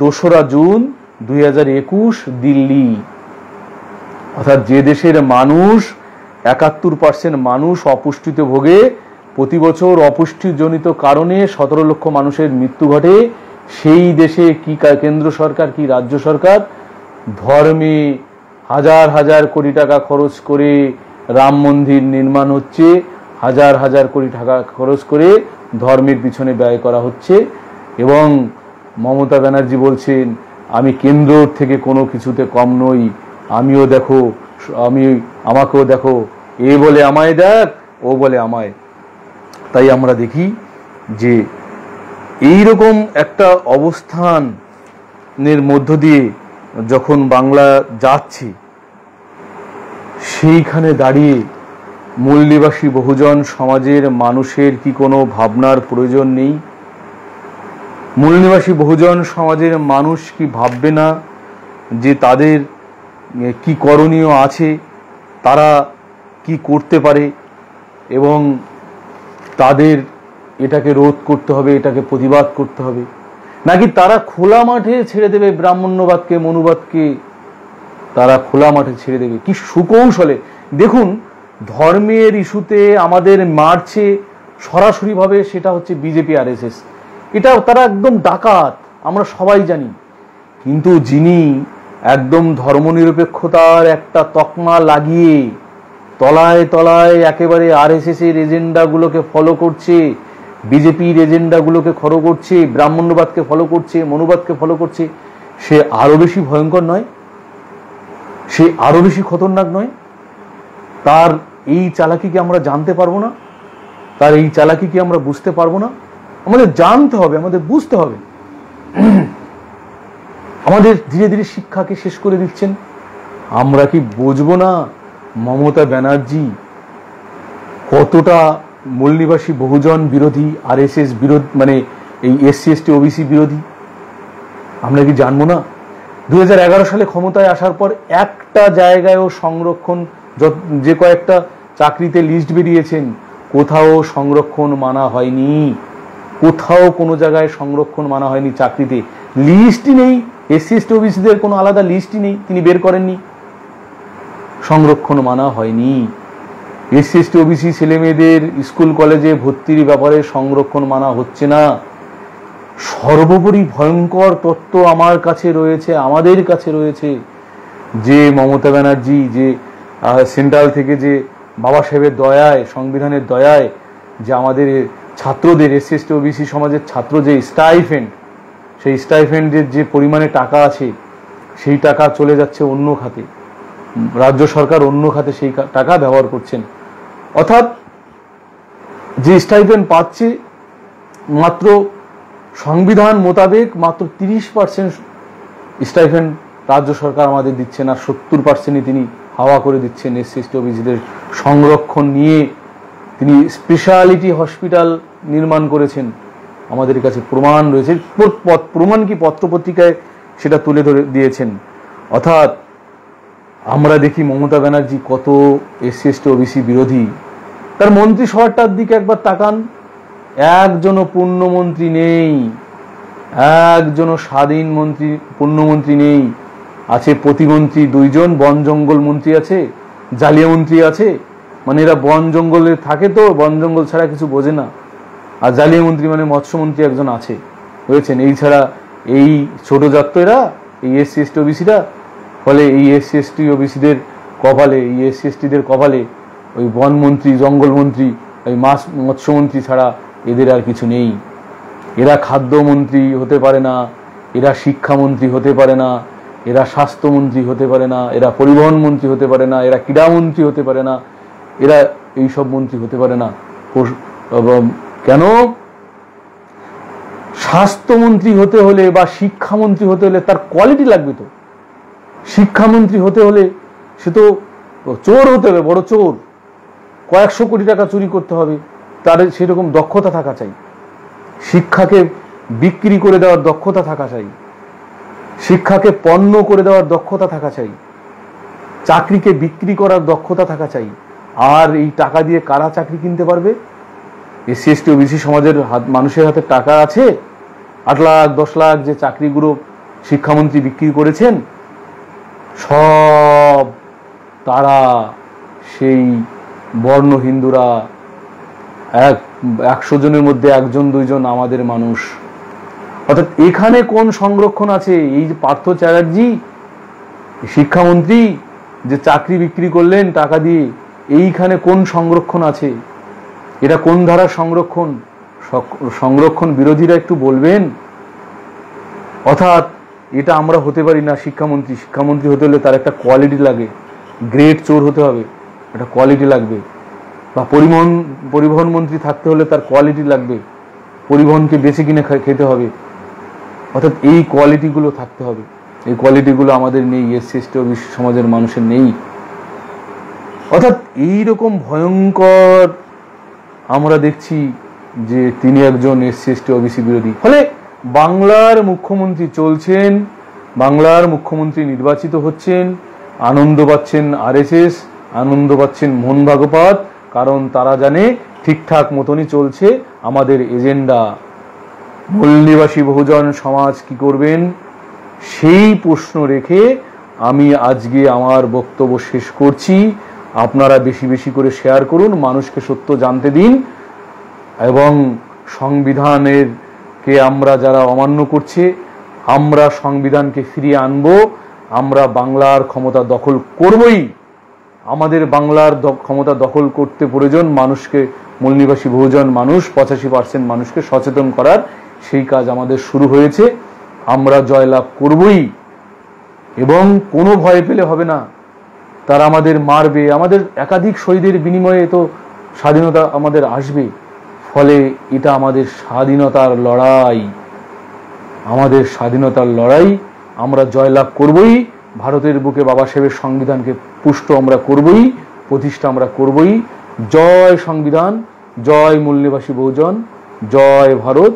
2রা জুন 2021, দিল্লি। অর্থাৎ যে দেশের মানুষ 71% মানুষ অপুষ্টিতে ভোগে, প্রতি বছর অপুষ্টিজনিত কারণে 17 লক্ষ মানুষের মৃত্যু ঘটে, সেই দেশে কি কেন্দ্র সরকার কি রাজ্য সরকার ধর্মে হাজার হাজার কোটি টাকা খরচ করে রাম মন্দির নির্মাণ হচ্ছে, হাজার হাজার কোটি টাকা খরচ করে ধর্মের পিছনে ব্যয় করা হচ্ছে। এবং মমতা ব্যানার্জি বলছেন আমি কেন্দ্র থেকে কোনো কিছুতে কম নই, আমিও দেখো, আমাকেও দেখো, এ বলে আমায় দেখ, ও বলে আমায়। তাই আমরা দেখি যে এইরকম একটা অবস্থানের মধ্য দিয়ে যখন বাংলা যাচ্ছে, সেইখানে দাঁড়িয়ে মূলনিবাসী বহুজন সমাজের মানুষের কি কোনো ভাবনার প্রয়োজন নেই? মূলনিবাসী বহুজন সমাজের মানুষ কি ভাববে না যে তাদের কি করণীয় আছে, তারা কি করতে পারে এবং তাদের এটাকে রোধ করতে হবে, এটাকে প্রতিবাদ করতে হবে? নাকি তারা খোলা মাঠে ছেড়ে দেবে ব্রাহ্মণ্যবাদকে, মনুবাদকে তারা খোলা মাঠে ছেড়ে দেবে? কি সুকৌশলে! দেখুন, ধর্মের ইস্যুতে আমাদের মারছে সরাসরিভাবে, সেটা হচ্ছে বিজেপি আরএসএস। এটা তারা একদম ডাকাত, আমরা সবাই জানি। কিন্তু যিনি একদম ধর্মনিরপেক্ষতার একটা তকমা লাগিয়ে তলায় তলায় একেবারে আরএসএস এর এজেন্ডাগুলোকে ফলো করছে, বিজেপির এজেন্ডাগুলোকে ফলো করছে, ব্রাহ্মণ্যবাদকে ফলো করছে, মনুবাদকে ফলো করছে, সে আরো বেশি ভয়ঙ্কর নয়? সে আরো বেশি খতরনাক নয়? তার এই চালাকি কি আমরা জানতে পারবো না? তার এই চালাকি কি আমরা বুঝতে পারবো না? আমাদের জানতে হবে, আমাদের বুঝতে হবে। আমাদের ধীরে ধীরে শিক্ষাকে শেষ করে দিচ্ছেন। আমরা কি বুঝবো না মমতা ব্যানার্জি কতটা মূলনিবাসী বহুজন বিরোধী, আরএসএস বিরোধী, মানে এই এসসি এসটি ওবিসি বিরোধী? আমরা কি জানবো না? 2011 সালে ক্ষমতায় আসার পর একটা জায়গায়ও সংরক্ষণ, যে কয়েকটা চাকরিতে লিস্ট বেরিয়েছেন, কোথাও সংরক্ষণ মানা হয়নি। কোথাও কোনো জায়গায় সংরক্ষণ মানা হয়নি। চাকরিতে লিস্টই নেই, এসসি এসটি ওবিসিদের কোনো আলাদা লিস্টই নেই, তিনি বের করেননি। সংরক্ষণ মানা হয়নি। এসসি এসটি ওবিসি ছেলে মেয়েদের স্কুল কলেজে ভর্তির ব্যাপারে সংরক্ষণ মানা হচ্ছে না। সর্বোপরি ভয়ঙ্কর তত্ত্ব আমার কাছে রয়েছে, আমাদের কাছে রয়েছে, যে মমতা ব্যানার্জি যে সেন্ট্রাল থেকে যে বাবা সাহেবের দয়ায়, সংবিধানের দয়ায় যে আমাদের ছাত্রদের, এসসি এসটি ওবিসি সমাজের ছাত্র যে স্টাইফেন্ড, সেই স্টাইফেন্ডের যে পরিমাণে টাকা আছে, সেই টাকা চলে যাচ্ছে অন্য খাতে। রাজ্য সরকার অন্য খাতে সেই টাকা ব্যবহার করছেন। অর্থাৎ যে স্টাইফেন্ড পাচ্ছে, মাত্র সংবিধান মোতাবেক মাত্র 30% স্টাইফেন্ড রাজ্য সরকার আমাদের দিচ্ছেন, আর 70%ই তিনি হাওয়া করে দিচ্ছেন এসসি এসটি ওবিসিদের সংরক্ষণ নিয়ে। তিনি স্পেশালিটি হসপিটাল নির্মাণ করেছেন, আমাদের কাছে প্রমাণ রয়েছে। প্রমাণ কি পত্রপত্রিকায় সেটা তুলে ধরে দিয়েছেন। অর্থাৎ আমরা দেখি মমতা ব্যানার্জি কত এসসি এসটি ওবিসি বিরোধী। তার মন্ত্রিসভাটার দিকে একবার তাকান, একজনও পূর্ণমন্ত্রী নেই, একজনও স্বাধীন মন্ত্রী পূর্ণমন্ত্রী নেই। আছে প্রতিমন্ত্রী 2 জন, বন জঙ্গল মন্ত্রী আছে, জালিয়া মন্ত্রী আছে, মানে এরা বন জঙ্গলে থাকে, তো বন জঙ্গল ছাড়া কিছু বোঝে না। আর জালিয়া মন্ত্রী মানে মৎস্যমন্ত্রী একজন আছে, বুঝেছেন? এই ছাড়া এই ছোট জাত এরা, এই এসসি এসটি ওবিসিরা। ফলে এই এসসি এসটি ওবিসিদের কপালে, এই এসসি এসটিদের কপালে ওই বনমন্ত্রী, জঙ্গলমন্ত্রী, ওই মৎস্যমন্ত্রী ছাড়া এদের আর কিছু নেই। এরা খাদ্যমন্ত্রী হতে পারে না, এরা শিক্ষামন্ত্রী হতে পারে না, এরা স্বাস্থ্যমন্ত্রী হতে পারে না, এরা পরিবহন মন্ত্রী হতে পারে না, এরা ক্রীড়ামন্ত্রী হতে পারে না, এরা এইসব মন্ত্রী হতে পারে না। কেন? স্বাস্থ্যমন্ত্রী হতে হলে বা শিক্ষামন্ত্রী হতে হলে তার কোয়ালিটি লাগবে। তো শিক্ষামন্ত্রী হতে হলে সে তো চোর হতে হবে, বড় চোর, কয়েকশো কোটি টাকা চুরি করতে হবে, তার সেরকম দক্ষতা থাকা চাই। শিক্ষাকে বিক্রি করে দেওয়ার দক্ষতা থাকা চাই, শিক্ষাকে পণ্য করে দেওয়ার দক্ষতা থাকা চাই, চাকরিকে বিক্রি করার দক্ষতা থাকা চাই। আর এই টাকা দিয়ে কারা চাকরি কিনতে পারবে? এসসি এসটি ওবিসি সমাজের মানুষের হাতে টাকা আছে। 8 লাখ 10 লাখ যে চাকরিগুলো শিক্ষামন্ত্রী বিক্রি করেছেন, সব তারা সেই বর্ণ হিন্দুরা 100 জনের মধ্যে 1জন 2জন আমাদের মানুষ। অর্থাৎ এখানে কোন সংরক্ষণ আছে? এই যে পার্থ চ্যাটার্জি শিক্ষামন্ত্রী যে চাকরি বিক্রি করলেন টাকা দিয়ে, এইখানে কোন সংরক্ষণ আছে? এটা কোন ধারার সংরক্ষণ? সংরক্ষণ বিরোধীরা একটু বলবেন। অর্থাৎ এটা আমরা হতে পারি না শিক্ষামন্ত্রী। শিক্ষামন্ত্রী হতে হলে তার একটা কোয়ালিটি লাগে, গ্রেট চোর হতে হবে, একটা কোয়ালিটি লাগবে। বা পরিবহন মন্ত্রী থাকতে হলে তার কোয়ালিটি লাগবে, পরিবহনকে বেছে কিনে খেতে হবে। অর্থাৎ এই কোয়ালিটিগুলো থাকতে হবে। এই কোয়ালিটিগুলো আমাদের নেই, এসসি এসটি ওবিসি সমাজের মানুষের নেই। অর্থাৎ এইরকম ভয়ঙ্কর আমরা দেখছি যে তিনি একজন এসসি এসটি ওবিসি বিরোধী। ফলে বাংলার মুখ্যমন্ত্রী চলছেন, বাংলার মুখ্যমন্ত্রী নির্বাচিত হচ্ছেন, আনন্দ পাচ্ছেন আরএসএস, আনন্দ পাচ্ছেন মোহন ভাগবত, কারণ তারা জানে ঠিকঠাক মতনই চলছে আমাদের এজেন্ডা। মূল নিবাসী বহুজন সমাজ কি করবেন সেই প্রশ্ন রেখে আমি আজকে আমার বক্তব্য শেষ করছি। আপনারা বেশি বেশি করে শেয়ার করুন, মানুষকে সত্য জানতে দিন, এবং সংবিধানের কে আমরা যারা অমান্য করছে আমরা সংবিধানকে ফিরিয়ে আনব। আমরা বাংলার ক্ষমতা দখল করবই। আমাদের বাংলার ক্ষমতা দখল করতে প্রয়োজন মানুষকে, মূল নিবাসী বহুজন মানুষ 85% মানুষকে সচেতন করার সেই কাজ আমাদের শুরু হয়েছে। আমরা জয়লাভ করবই এবং কোনো ভয় পেলে হবে না। তারা আমাদের মারবে, আমাদের একাধিক শহীদের বিনিময়ে তো স্বাধীনতা আমাদের আসবে। ফলে এটা আমাদের স্বাধীনতার লড়াই, আমাদের স্বাধীনতার লড়াই। আমরা জয়লাভ করবই। ভারতের বুকে বাবা সাহেবের সংবিধানকে পুষ্ট আমরা করবই, প্রতিষ্ঠা আমরা করবই। জয় সংবিধান, জয় মূল নিবাসী বহুজন, জয় ভারত।